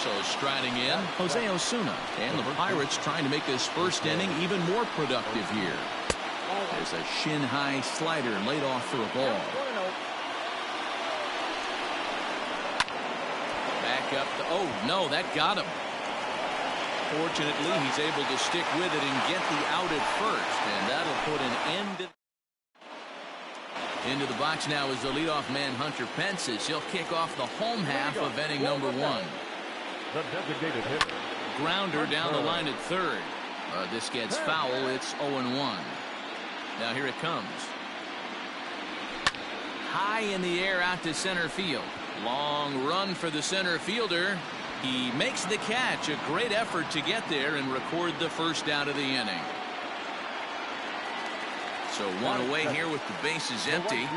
Speaker 1: So striding in, Jose Osuna, and the Pirates trying to make this first inning even more productive here. There's a shin-high slider laid off for a ball. Back up to, oh no, that got him. Fortunately, he's able to stick with it and get the out at first, and that'll put an end to. Into the box now is the leadoff man Hunter Pence as he'll kick off the home half of inning number 1.
Speaker 4: The designated hitter.
Speaker 1: Grounder down the line at third. This gets foul. It's 0-1. Now here it comes. High in the air out to center field. Long run for the center fielder. He makes the catch. A great effort to get there and record the first out of the inning. So one away here with the bases empty.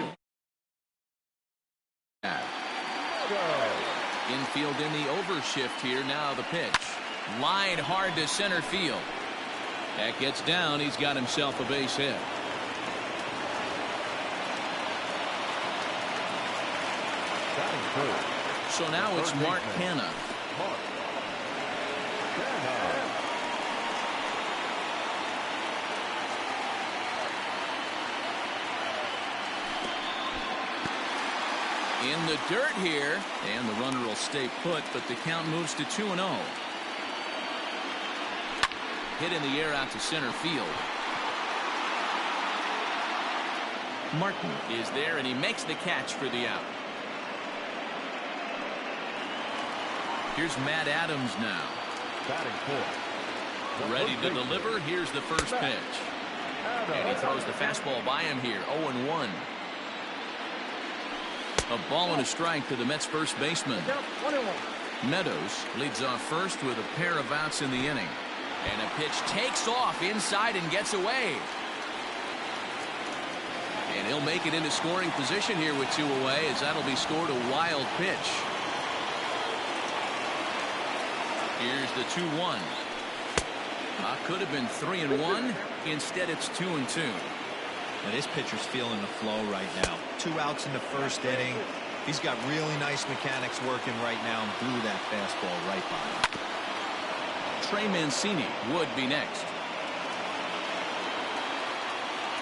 Speaker 1: Infield in the overshift here. Now the pitch. Line hard to center field. That gets down. He's got himself a base hit. So now it's Mark Canha. In the dirt here, and the runner will stay put, but the count moves to 2-0. Hit in the air out to center field. Martin is there, and he makes the catch for the out. Here's Matt Adams now.
Speaker 4: Batting fourth.
Speaker 1: Ready to deliver. Here's the first pitch. And he throws the fastball by him here. 0-1. A ball and a strike to the Mets first baseman. Meadows leads off first with a pair of outs in the inning. And a pitch takes off inside and gets away. And he'll make it into scoring position here with 2 away, as that'll be scored a wild pitch. Here's the 2-1. Could have been 3-1. Instead, it's 2-2.
Speaker 2: And this pitcher's feeling the flow right now. 2 outs in the first inning. He's got really nice mechanics working right now and threw that fastball right by him.
Speaker 1: Trey Mancini would be next.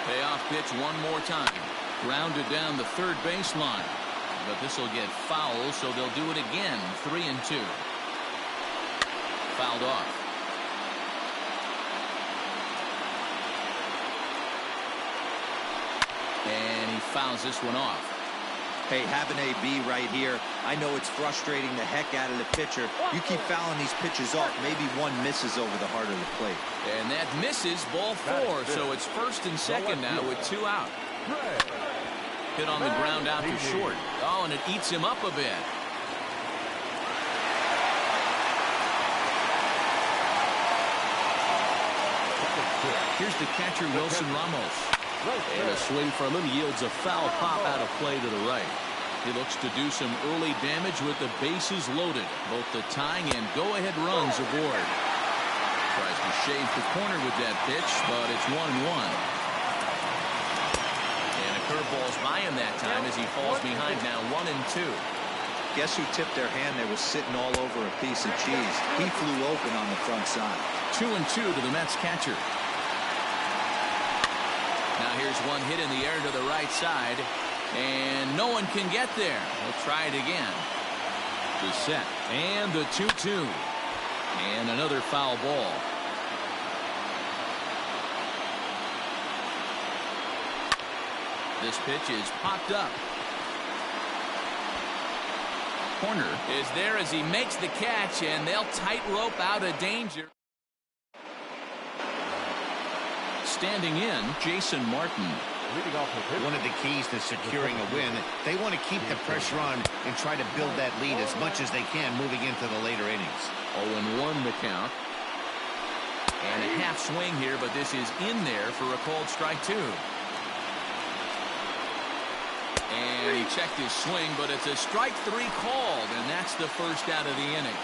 Speaker 1: Payoff pitch one more time. Grounded down the third baseline. But this will get foul, so they'll do it again. 3-2. Fouled off. And he fouls this one off.
Speaker 2: Hey, have an AB right here. I know it's frustrating the heck out of the pitcher. You keep fouling these pitches off, maybe one misses over the heart of the plate.
Speaker 1: And that misses, ball 4. So it's first and second now with 2 out. Hit on the ground out to short. Oh, and it eats him up a bit. Here's the catcher, Wilson Ramos. And a swing from him yields a foul pop out of play to the right. He looks to do some early damage with the bases loaded. Both the tying and go-ahead runs aboard. Tries to shave the corner with that pitch, but it's 1-1. And a curveball's by him that time as he falls behind now 1-2.
Speaker 2: Guess who tipped their hand? They were sitting all over a piece of cheese. He flew open on the front side.
Speaker 1: 2-2 to the Mets catcher. Now here's one hit in the air to the right side, and no one can get there. We'll try it again. The set, and the 2-2. And another foul ball. This pitch is popped up. Corner is there as he makes the catch, and they'll tightrope out of danger. Standing in, Jason Martin.
Speaker 3: One of the keys to securing a win, they want to keep the pressure on and try to build that lead as much as they can moving into the later innings.
Speaker 1: 0-1 the count. And a half swing here, but this is in there for a called strike 2. And he checked his swing, but it's a strike 3 called, and that's the first out of the inning.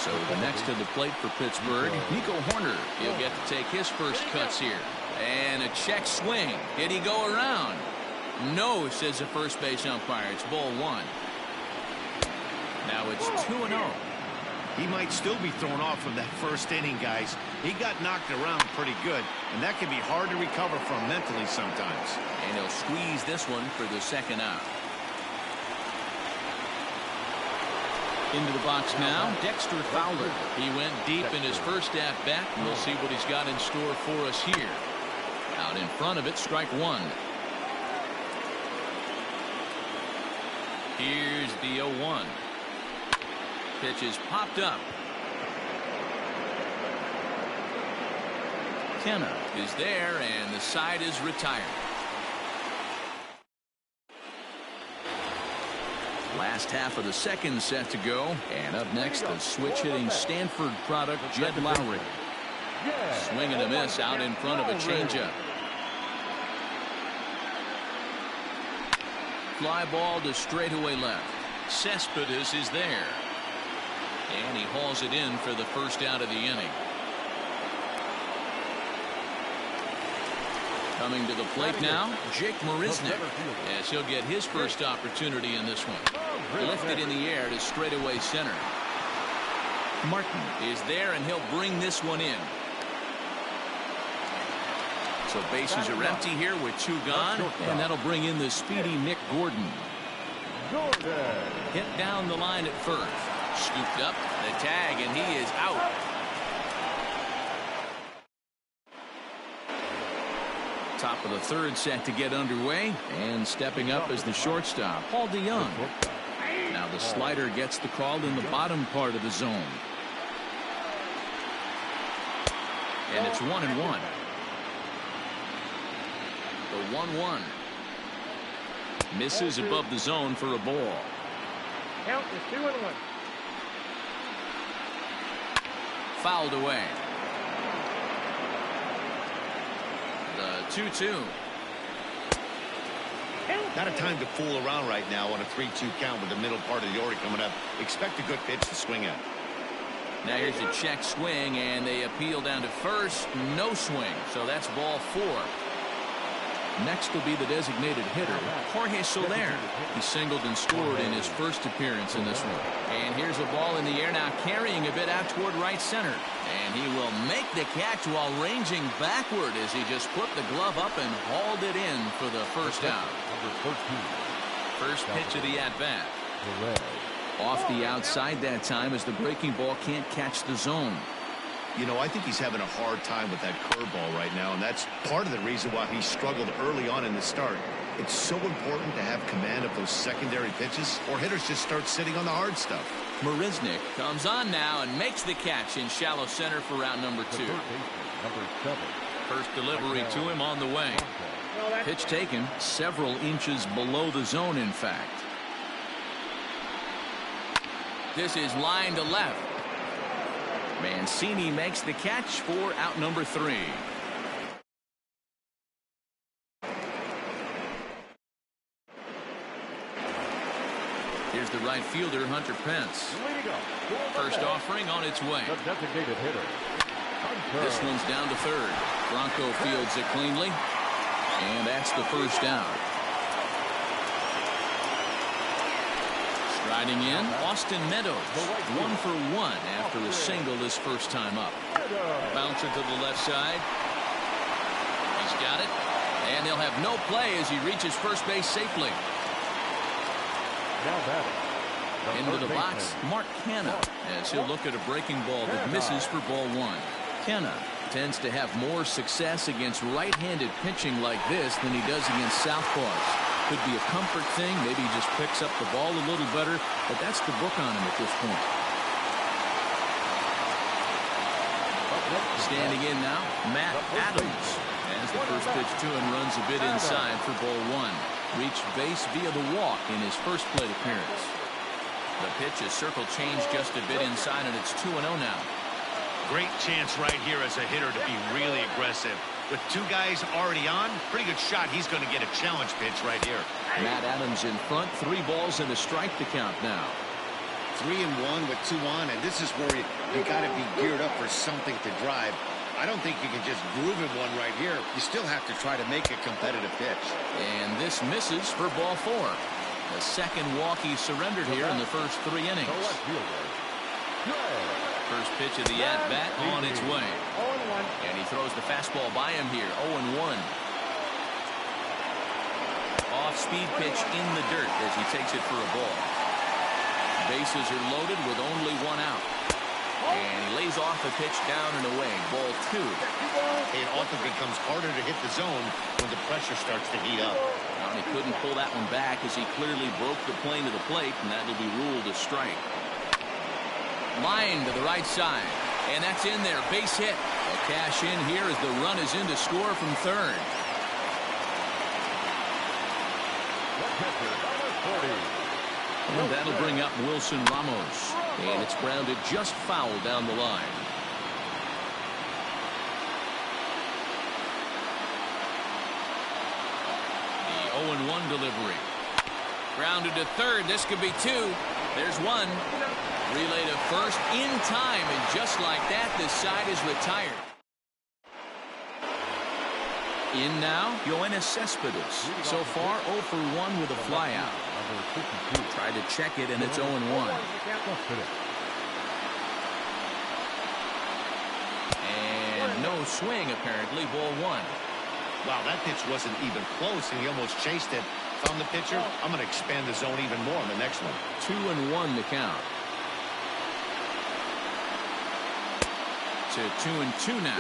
Speaker 1: So the next to the plate for Pittsburgh, Nico Horner. He'll get to take his first cuts here. And a check swing. Did he go around? No, says the first base umpire. It's ball 1. Now it's 2-0.
Speaker 3: He might still be thrown off from that first inning, guys. He got knocked around pretty good, and that can be hard to recover from mentally sometimes.
Speaker 1: And he'll squeeze this one for the second out. Into the box now, Dexter Fowler. He went deep in his first at-bat, and we'll see what he's got in store for us here. Out in front of it, strike 1. Here's the 0-1. Pitch is popped up. Kenna is there, and the side is retired. Last half of the second set to go. And up next, the switch-hitting Stanford product, Jed Lowry. Swing and a miss out in front of a changeup. Fly ball to straightaway left. Cespedes is there. And he hauls it in for the first out of the inning. Coming to the plate now, Jake Marisnick, as he'll get his first opportunity in this one. Lifted in the air to straightaway center. Martin is there, and he'll bring this one in. So bases are empty here with 2 gone, and that'll bring in the speedy Nick Gordon. Hit down the line at first. Scooped up, the tag, and he is out. Top of the third set to get underway, and stepping up as the shortstop, Paul DeYoung. Now the slider gets the call in the bottom part of the zone. And it's 1-1. The 1-1. Misses above the zone for a ball.
Speaker 6: Count is 2-1.
Speaker 1: Fouled away. The 2-2.
Speaker 3: Not a time to fool around right now on a 3-2 count with the middle part of the order coming up. Expect a good pitch to swing at.
Speaker 1: Now here's a check swing, and they appeal down to first. No swing, so that's ball 4. Next will be the designated hitter, Jorge Soler. He singled and scored in his first appearance in this one. And here's a ball in the air now, carrying a bit out toward right center. And he will make the catch while ranging backward as he just put the glove up and hauled it in for the first out. First pitch of the at-bat. Off the outside that time as the breaking ball can't catch the zone.
Speaker 3: You know, I think he's having a hard time with that curveball right now, and that's part of the reason why he struggled early on in the start. It's so important to have command of those secondary pitches, or hitters just start sitting on the hard stuff.
Speaker 1: Marisnick comes on now and makes the catch in shallow center for round number 2. First delivery to him on the way. Pitch taken several inches below the zone, in fact. This is line to left. Mancini makes the catch for out number 3. Here's the right fielder, Hunter Pence. First offering on its way.
Speaker 4: The designated hitter.
Speaker 1: This one's down to third. Bronco fields it cleanly. And that's the first down. Striding in, Austin Meadows, 1 for 1 after a single his first time up. Bouncer to the left side. He's got it. And they'll have no play as he reaches first base safely. Into the box, Mark Canha, as he'll look at a breaking ball that misses for ball 1. Canha tends to have more success against right-handed pitching like this than he does against southpaws. Could be a comfort thing. Maybe he just picks up the ball a little better, but that's the book on him at this point. Standing in now, Matt Adams. As the first pitch to him runs a bit inside for ball 1. Reached base via the walk in his first plate appearance. The pitch is circle changed just a bit inside, and it's 2-0 now.
Speaker 3: Great chance right here as a hitter to be really aggressive. With 2 guys already on, pretty good shot. He's going to get a challenge pitch right here.
Speaker 1: Matt Adams in front, 3 balls and a strike to count now.
Speaker 3: 3-1 with 2 on, and this is where you got to be geared up for something to drive. I don't think you can just groove him one right here. You still have to try to make a competitive pitch.
Speaker 1: And this misses for ball 4. The second walk he surrendered here in the first 3 innings. First pitch of the at-bat on its way. And he throws the fastball by him here, 0-1. Off-speed pitch in the dirt as he takes it for a ball. Bases are loaded with only 1 out. And he lays off the pitch down and away, ball 2.
Speaker 3: It often becomes harder to hit the zone when the pressure starts to heat up.
Speaker 1: Now, he couldn't pull that one back as he clearly broke the plane to the plate, and that'll be ruled a strike. Line to the right side, and that's in there, base hit. A cash in here as the run is in to score from third. And that'll bring up Wilson Ramos, and it's grounded just foul down the line. The 0-1 delivery. Grounded to third. This could be 2. There's 1. Relay to first in time, and just like that, this side is retired. In now, Yoenis Cespedes. So far, 0 for 1 with a flyout. Tried to check it, and it's 0-1. And no swing, apparently, ball 1.
Speaker 3: Wow, that pitch wasn't even close, and he almost chased it. Found the pitcher. I'm going to expand the zone even more on the next one.
Speaker 1: 2-1 the count. To 2-2 now.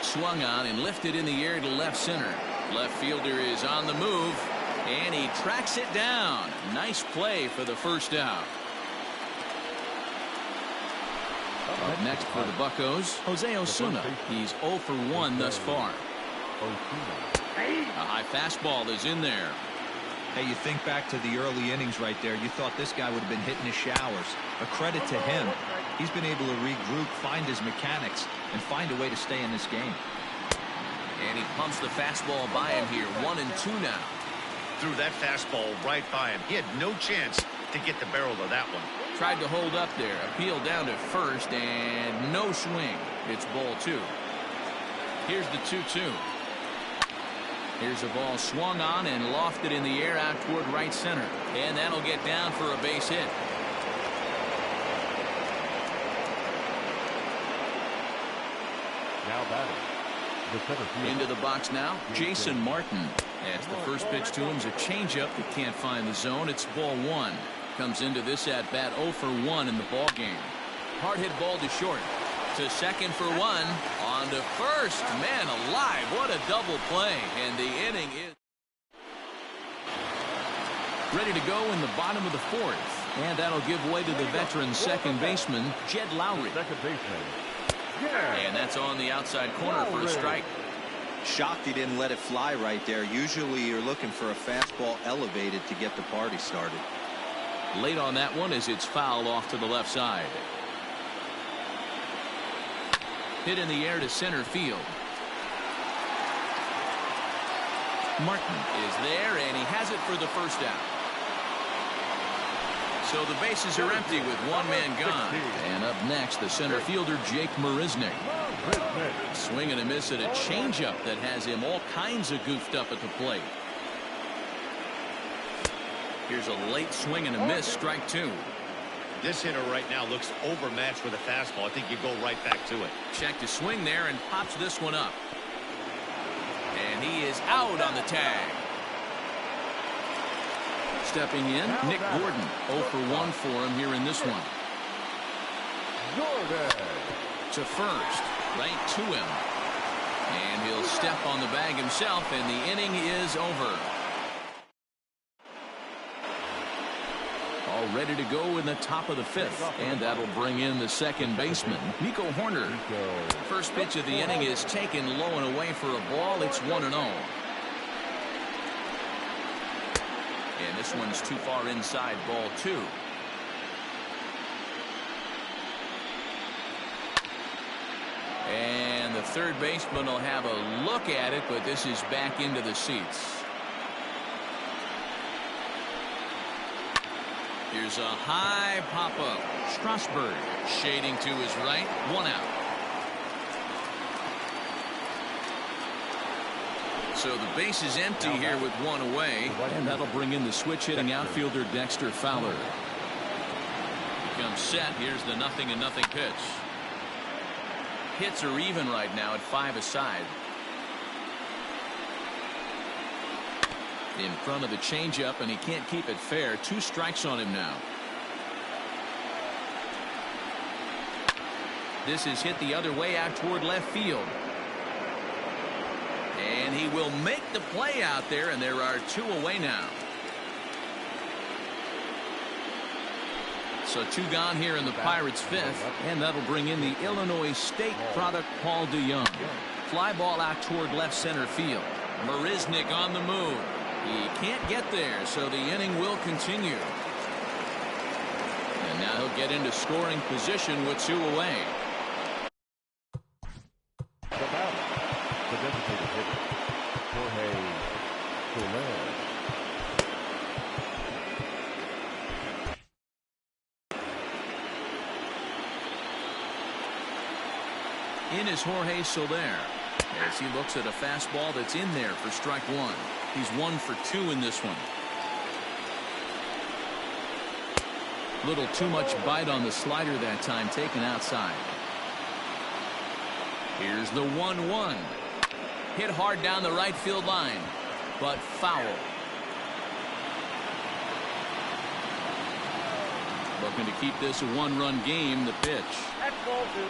Speaker 1: Swung on and lifted in the air to left center. Left fielder is on the move, and he tracks it down. Nice play for the first out. Up next for the Buccos, Jose Osuna. He's 0 for 1 thus far. A high fastball is in there.
Speaker 2: Hey, you think back to the early innings right there. You thought this guy would have been hitting his showers. A credit to him. He's been able to regroup, find his mechanics, and find a way to stay in this game.
Speaker 1: And he pumps the fastball by him here. 1-2 now.
Speaker 3: Threw that fastball right by him. He had no chance to get the barrel of that one.
Speaker 1: Tried to hold up there. Appeal down to first, and no swing. It's ball 2. Here's the 2-2. Here's a ball swung on and lofted in the air out toward right center. And that'll get down for a base hit.
Speaker 4: Now batting. The center field.
Speaker 1: Into the box now, Jason Martin. As the first pitch to him is a changeup that can't find the zone. It's ball 1. Comes into this at bat 0 for 1 in the ball game. Hard hit ball to short. To second for 1. On to first. Man alive, what a double play. And the inning is ready to go in the bottom of the 4th. And that'll give way to the veteran second baseman, Jed Lowry.
Speaker 4: Second baseman.
Speaker 1: And that's on the outside corner for a strike.
Speaker 2: Shocked he didn't let it fly right there. Usually you're looking for a fastball elevated to get the party started.
Speaker 1: Late on that one as it's fouled off to the left side. Hit in the air to center field. Martin is there, and he has it for the first out. So the bases are empty with one man gone. And up next, the center fielder, Jake Marisnick. Swing and a miss at a changeup that has him all kinds of goofed up at the plate. Here's a late swing and a miss, strike 2.
Speaker 3: This hitter right now looks overmatched with a fastball. I think you go right back to it.
Speaker 1: Check to swing there and pops this one up. And he is out on the tag. Stepping in, Nick Gordon. 0 for 1 for him here in this one. To first, right to him. And he'll step on the bag himself, and the inning is over. All ready to go in the top of the 5th, and that'll bring in the second baseman, Nico Horner. First pitch of the inning is taken low and away for a ball. It's 1-0. And this one's too far inside, ball 2. And the third baseman will have a look at it, but this is back into the seats. Here's a high pop-up. Strasburg shading to his right. 1 out. So the base is empty here with 1 away. And that'll bring in the switch-hitting outfielder Dexter Fowler. Becomes set. Here's the 0-0 pitch. Hits are even right now at 5 aside. In front of the changeup, and he can't keep it fair. 2 strikes on him now. This is hit the other way out toward left field. And he will make the play out there, and there are 2 away now. So 2 gone here in the Pirates' 5th, and that'll bring in the Illinois State product, Paul DeYoung. Fly ball out toward left center field. Marisnick on the move. He can't get there, so the inning will continue. And now he'll get into scoring position with 2 away.
Speaker 4: The batter, the designated hitter, Jorge Soler.
Speaker 1: In is Jorge Soler as he looks at a fastball that's in there for strike 1. He's 1 for 2 in this one. Little too much bite on the slider that time, taken outside. Here's the 1-1. Hit hard down the right field line, but foul. Looking to keep this a 1-run game. The pitch.
Speaker 6: That's ball 2.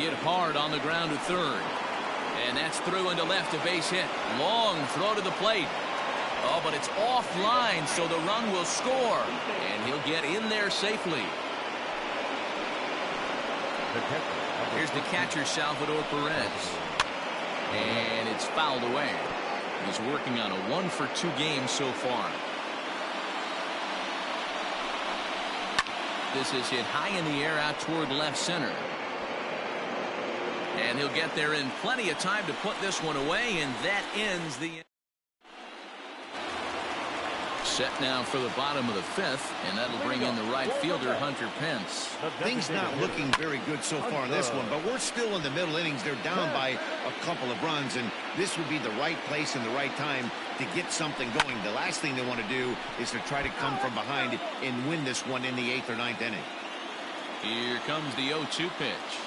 Speaker 1: Hit hard on the ground to third. And that's through into left, a base hit. Long throw to the plate. Oh, but it's offline, so the run will score. And he'll get in there safely. Here's the catcher, Salvador Perez. And it's fouled away. He's working on a 1-for-2 game so far. This is hit high in the air out toward left center. And he'll get there in plenty of time to put this one away, and that ends the set now for the bottom of the 5th, and that'll bring in the right fielder, Hunter Pence.
Speaker 3: Things not looking very good so far in this one, but we're still in the middle innings. They're down by a couple of runs, and this would be the right place and the right time to get something going. The last thing they want to do is to try to come from behind and win this one in the 8th or 9th inning.
Speaker 1: Here comes the 0-2 pitch.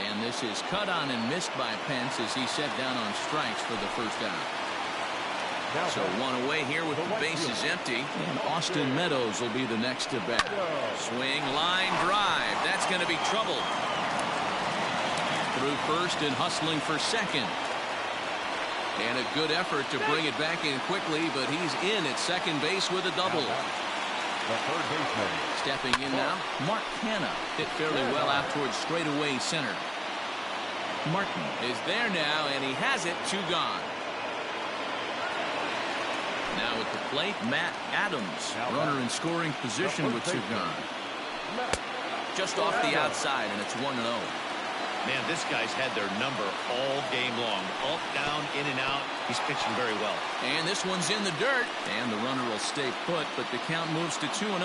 Speaker 1: And this is cut on and missed by Pence as he set down on strikes for the first out. So one away here with the bases empty. And Austin Meadows will be the next to bat. Swing, line, drive. That's going to be trouble. Through first and hustling for second. And a good effort to bring it back in quickly, but he's in at second base with a double.
Speaker 4: The third baseman.
Speaker 1: Stepping in now, Mark Hanna hit fairly well out towards straightaway center. Martin is there now, and he has it. 2 gone. Now at the plate, Matt Adams, runner in scoring position with 2 gone. Just off the outside, and it's 1-0.
Speaker 3: Man, this guy's had their number all game long. Up, down, in and out. He's pitching very well.
Speaker 1: And this one's in the dirt. And the runner will stay put, but the count moves to 2-0.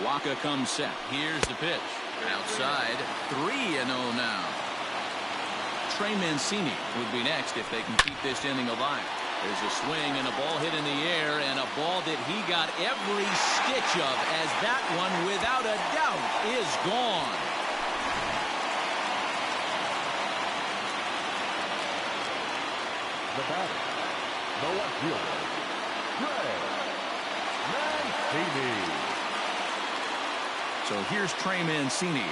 Speaker 1: Waka comes set. Here's the pitch. Outside, 3-0 now. Trey Mancini would be next if they can keep this inning alive. There's a swing and a ball hit in the air, and a ball that he got every stitch of, as that one, without a doubt, is gone.
Speaker 4: The batter, the left fielder, Trey Mancini.
Speaker 1: So here's Trey Mancini.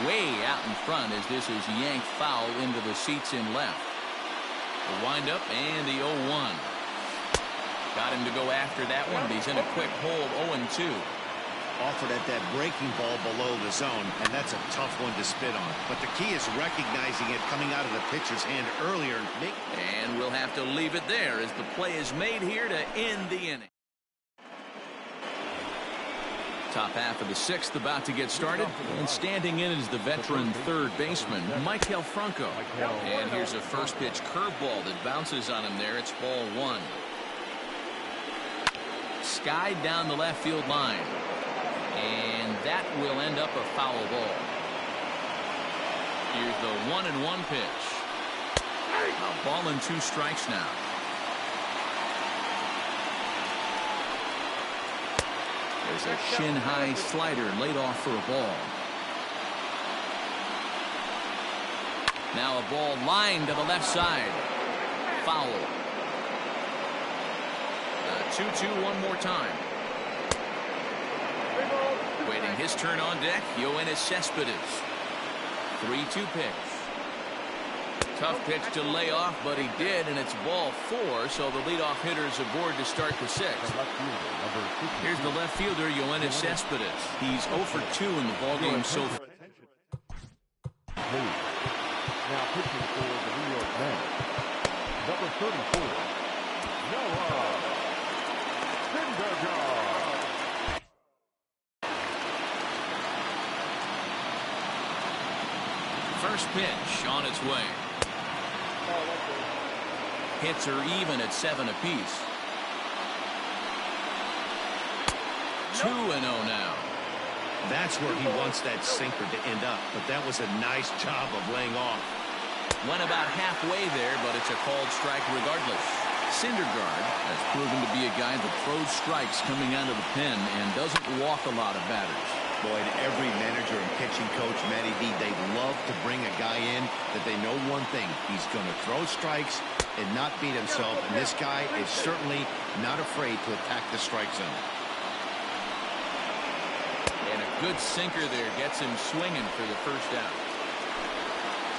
Speaker 1: Way out in front as this is yanked foul into the seats in left. The windup and the 0-1. Got him to go after that one, but he's in a quick hold. 0-2.
Speaker 3: Offered at that breaking ball below the zone, and that's a tough one to spit on. But the key is recognizing it coming out of the pitcher's hand earlier.
Speaker 1: And we'll have to leave it there as the play is made here to end the inning. Top half of the 6th about to get started, and standing in is the veteran third baseman, Maikel Franco. And here's a first pitch curveball that bounces on him there. It's ball 1. Skied down the left field line. And that will end up a foul ball. Here's the 1-1 pitch. A ball and 2 strikes now. There's a shin-high slider laid off for a ball. Now a ball lined to the left side. Foul. 2-2 one more time. Waiting his turn on deck, Yoenis Cespedes. 3-2 pitch. Tough pitch to lay off, but he did, and it's ball 4, so the leadoff hitter is aboard to start the 6th. Here's the left fielder, Yoenis Cespedes. He's 0 for 2 in the ballgame so far.
Speaker 4: Now pitching for the New York Mets, number 34, Noah Syndergaard.
Speaker 1: First pitch on its way. Hits are even at 7 apiece. 2-0 now.
Speaker 3: That's where he wants that sinker to end up, but that was a nice job of laying off.
Speaker 1: Went about halfway there, but it's a called strike regardless. Syndergaard has proven to be a guy that throws strikes coming out of the pen and doesn't walk a lot of batters.
Speaker 3: Boy, every manager and pitching coach, Matty B, they love to bring a guy in that they know one thing. He's going to throw strikes and not beat himself, and this guy is certainly not afraid to attack the strike zone.
Speaker 1: And a good sinker there gets him swinging for the first out.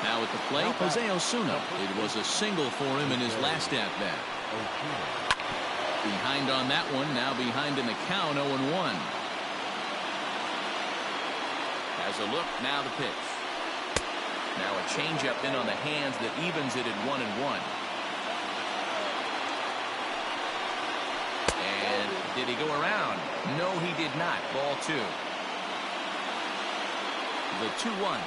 Speaker 1: Now at the plate, Jose Osuna. It was a single for him in his last at-bat. Behind on that one, now behind in the count, 0-1. Has a look, now the pitch. Now a changeup in on the hands that evens it at 1-1. And did he go around? No, he did not. Ball 2. The 2-1.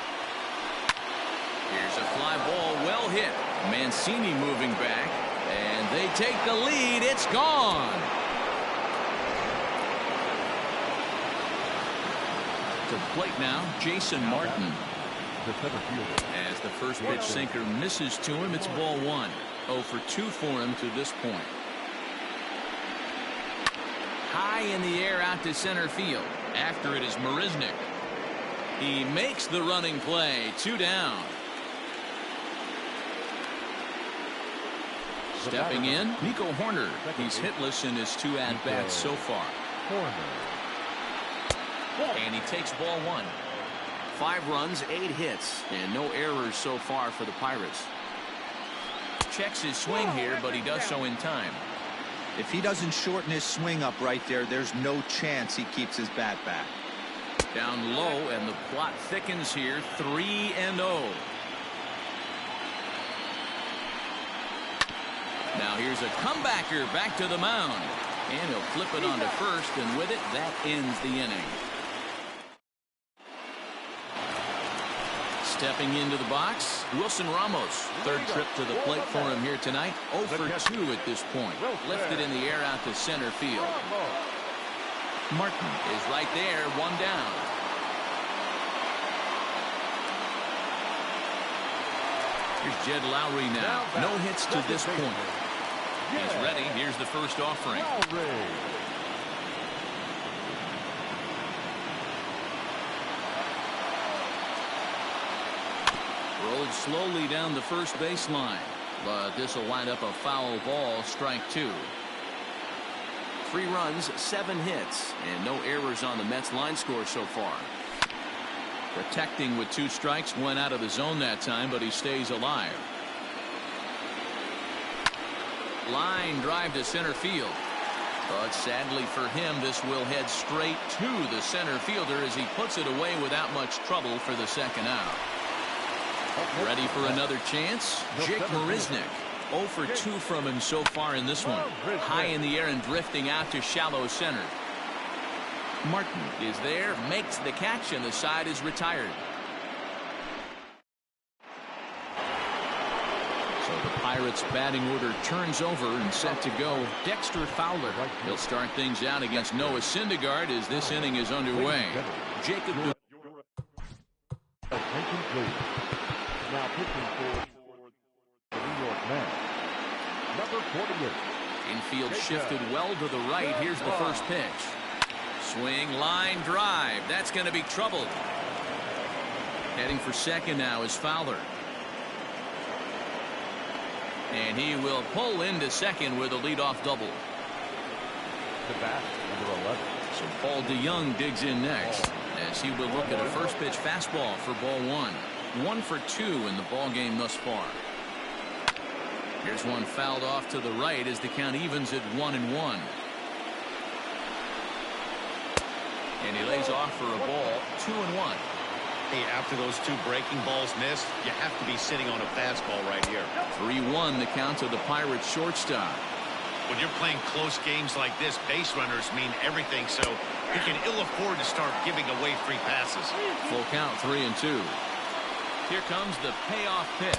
Speaker 1: Here's a fly ball, well hit. Mancini moving back, and they take the lead. It's gone. To the plate now, Jason Martin. As the first pitch sinker misses to him, it's ball 1. 0 for 2 for him to this point. High in the air out to center field. After it is Marisnick. He makes the running play. 2 down. Stepping in, Nico Horner. He's hitless in his 2 at-bats so far. And he takes ball 1. 5 runs, 8 hits, and no errors so far for the Pirates. Checks his swing here, but he does so in time.
Speaker 2: If he doesn't shorten his swing up right there, there's no chance he keeps his bat back.
Speaker 1: Down low, and the plot thickens here. 3-0. Now here's a comebacker back to the mound. And he'll flip it onto first, and with it, that ends the inning. Stepping into the box, Wilson Ramos. Third trip to the plate for him here tonight. 0 for 2 at this point. Lifted in the air out to center field. Martin is right there, 1 down. Here's Jed Lowry now. No hits to this point. He's ready. Here's the first offering. Rolled slowly down the first baseline, but this will wind up a foul ball. Strike 2. 3 runs, 7 hits, and no errors on the Mets line score so far. Protecting with 2 strikes, went out of the zone that time, but he stays alive. Line drive to center field, but sadly for him, this will head straight to the center fielder as he puts it away without much trouble for the second out. Ready for another chance? Jake Marisnick. 0 for 2 from him so far in this one. High in the air and drifting out to shallow center. Martin is there, makes the catch, and the side is retired. So the Pirates batting order turns over and set to go. Dexter Fowler. He'll start things out against Noah Syndergaard as this inning is underway. Jacob.
Speaker 4: Now pitching for the New York Mets, number 48.
Speaker 1: Infield shifted well to the right. Here's the first pitch. Swing, line drive. That's going to be trouble. Heading for second now is Fowler. And he will pull into second with a leadoff double.
Speaker 4: The bat, number 11.
Speaker 1: So Paul DeYoung digs in next as he will look at a first pitch fastball for ball 1. 1 for 2 in the ball game thus far. Here's one fouled off to the right as the count evens at 1-1. And he lays off for a ball. 2-1.
Speaker 3: Hey, after those 2 breaking balls missed, you have to be sitting on a fastball right here.
Speaker 1: 3-1 the count to the Pirates shortstop.
Speaker 3: When you're playing close games like this, base runners mean everything, so you can ill afford to start giving away free passes.
Speaker 1: Full count, 3-2. Here comes the payoff pitch,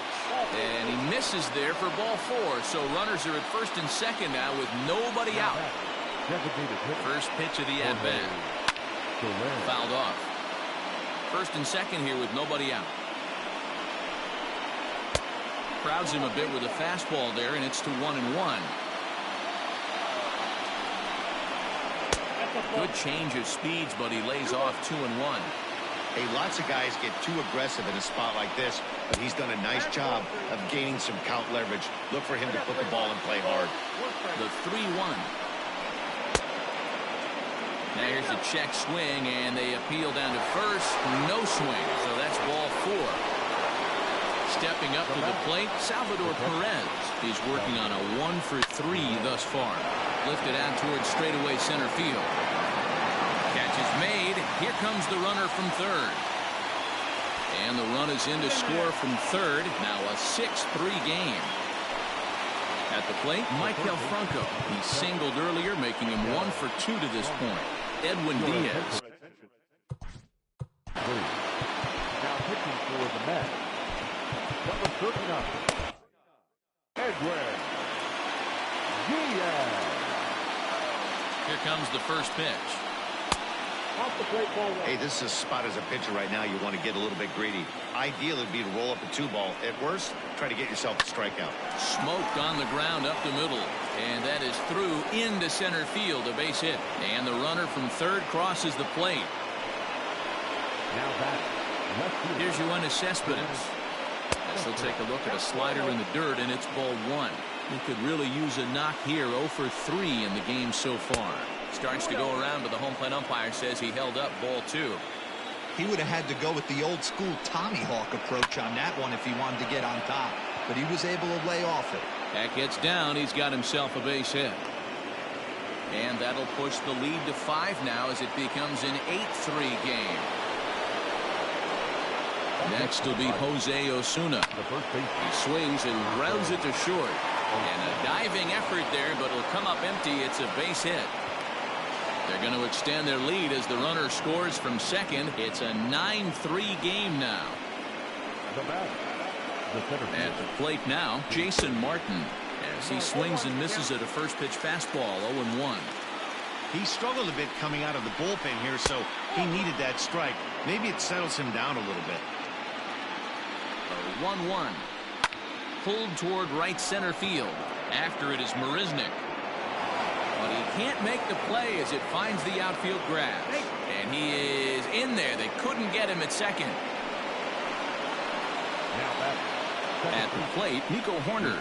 Speaker 1: and he misses there for ball 4. So runners are at first and second now with nobody out. First pitch of the at-bat. Fouled off. First and second here with nobody out. Crowds him a bit with a fastball there, and it's to 1-1. Good change of speeds, but he lays off 2-1.
Speaker 3: Hey, lots of guys get too aggressive in a spot like this, but he's done a nice job of gaining some count leverage. Look for him to put the ball and play hard.
Speaker 1: The 3-1. Now here's a check swing, and they appeal down to first. No swing, so that's ball 4. Stepping up to the plate, Salvador Perez. He's working on a 1 for 3 thus far. Lifted out towards straightaway center field. Catch is made. Here comes the runner from third. And the run is in to score from third. Now a 6-3 game. At the plate, Michael Franco. He singled earlier, making him 1 for 2 to this point. Edwin Diaz.
Speaker 4: Now pitching for the Mets, number 39, Edwin Diaz.
Speaker 1: Here comes the first pitch.
Speaker 6: Off the plate, ball one.
Speaker 3: Hey, this is a spot as a pitcher right now. You want to get a little bit greedy. Ideally, it'd be to roll up a 2-ball. At worst, try to get yourself a strikeout.
Speaker 1: Smoked on the ground up the middle. And that is through into center field, a base hit. And the runner from third crosses the plate.
Speaker 4: Now back.
Speaker 1: Here's Yoenis Cespedes. As he'll take a look at a slider in the dirt, and it's ball 1. He could really use a knock here. 0 for 3 in the game so far. Starts to go around, but the home plate umpire says he held up ball 2.
Speaker 2: He would have had to go with the old school Tommy Hawk approach on that one if he wanted to get on top. But he was able to lay off it.
Speaker 1: That gets down. He's got himself a base hit. And that'll push the lead to 5 now as it becomes an 8-3 game. Next will be Jose Osuna. He swings and grounds it to short. And a diving effort there, but it'll come up empty. It's a base hit. They're going to extend their lead as the runner scores from second. It's a 9-3 game now. At the plate now, Jason Martin, as he swings and misses at a first pitch fastball. 0-1.
Speaker 3: He struggled a bit coming out of the bullpen here, so he needed that strike. Maybe it settles him down a little bit.
Speaker 1: 1-1. Pulled toward right center field. After it is Marisnik. But he can't make the play as it finds the outfield grass. And he is in there. They couldn't get him at second. At the plate, Nico Horner.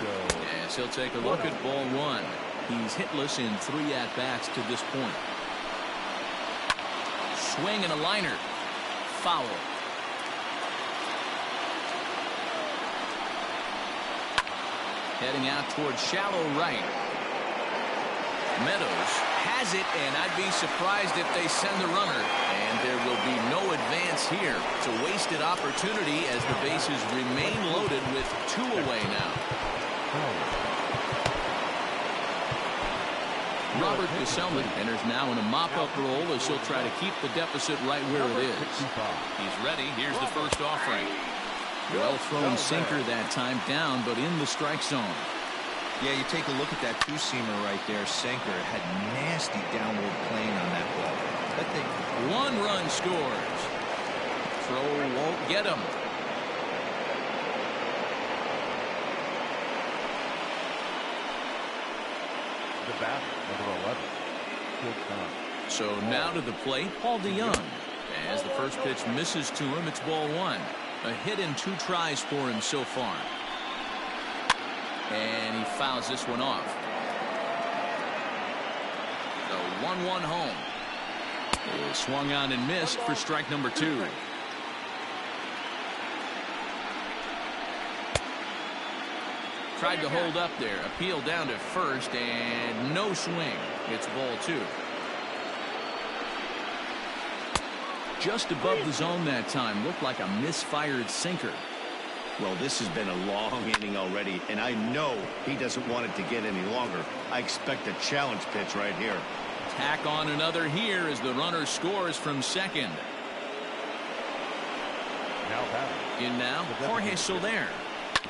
Speaker 1: As he'll take a look at ball 1. He's hitless in 3 at-bats to this point. Swing and a liner. Foul. Heading out towards shallow right. Meadows has it, and I'd be surprised if they send the runner. And there will be no advance here. It's a wasted opportunity as the bases remain loaded with 2 away now. Robert Gesellman enters now in a mop-up role as he'll try to keep the deficit right where it is. He's ready. Here's the first offering. Well-thrown sinker that time, down, but in the strike zone.
Speaker 2: Yeah, you take a look at that 2-seamer right there. Sinker had nasty downward plane on that ball. That thing.
Speaker 1: 1 run scores. Throw won't get him.
Speaker 4: The batter, number 11.
Speaker 1: So now to the plate, Paul DeYoung. As the first pitch misses to him, it's ball 1. A hit in 2 tries for him so far. And he fouls this one off. The 1-1 home. It swung on and missed for strike number 2. Tried to hold up there. Appeal down to first and no swing. It's ball 2. Just above the zone that time. Looked like a misfired sinker.
Speaker 3: Well, this has been a long inning already, and I know he doesn't want it to get any longer. I expect a challenge pitch right here.
Speaker 1: Tack on another here as the runner scores from second. In now, Jorge Soler.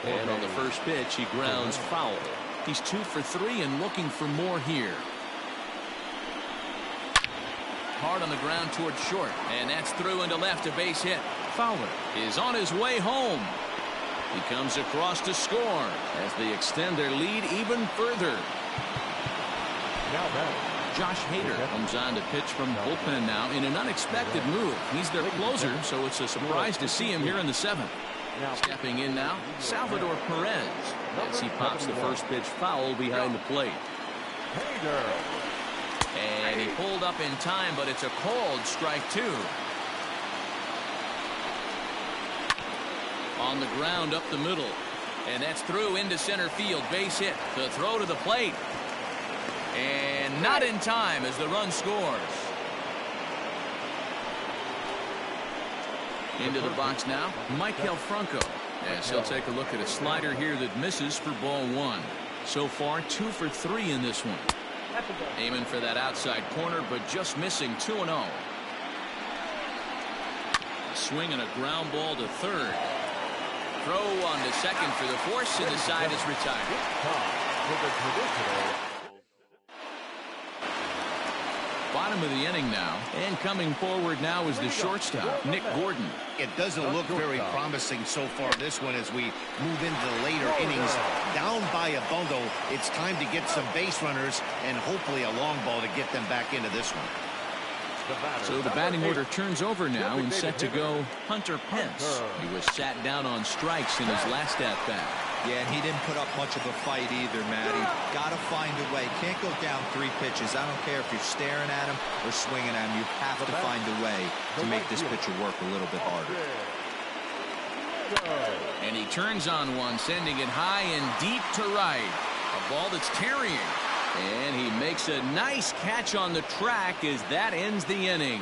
Speaker 1: And on the first pitch, he grounds foul. He's 2 for 3 and looking for more here. Hard on the ground towards short, and that's through into left, a base hit. Fowler is on his way home. He comes across to score as they extend their lead even further. Josh Hader comes on to pitch from bullpen now in an unexpected move. He's their closer, so it's a surprise to see him here in the 7th. Stepping in now, Salvador Perez as he pops the first pitch foul behind the plate. And he pulled up in time, but it's a called strike 2. On the ground up the middle. And that's through into center field. Base hit. The throw to the plate. And not in time as the run scores. Into the box now, Michael Franco. As he'll take a look at a slider here that misses for ball 1. So far, 2 for 3 in this one. Aiming for that outside corner, but just missing 2-0. Swing and a ground ball to third. Throw on to second for the force, and the side is retired. Bottom of the inning now, and coming forward now is the shortstop, Nick Gordon.
Speaker 3: It doesn't look very promising so far this one as we move into the later innings. Down by a bundle, it's time to get some base runners and hopefully a long ball to get them back into this one.
Speaker 1: So the batting order turns over now and set to go Hunter Pence. He was sat down on strikes in his last at-bat.
Speaker 2: Yeah, and he didn't put up much of a fight either, Matty. Got to find a way. Can't go down 3 pitches. I don't care if you're staring at him or swinging at him. You have to find a way to make this pitcher work a little bit harder.
Speaker 1: And he turns on one, sending it high and deep to right. A ball that's carrying. And he makes a nice catch on the track as that ends the inning.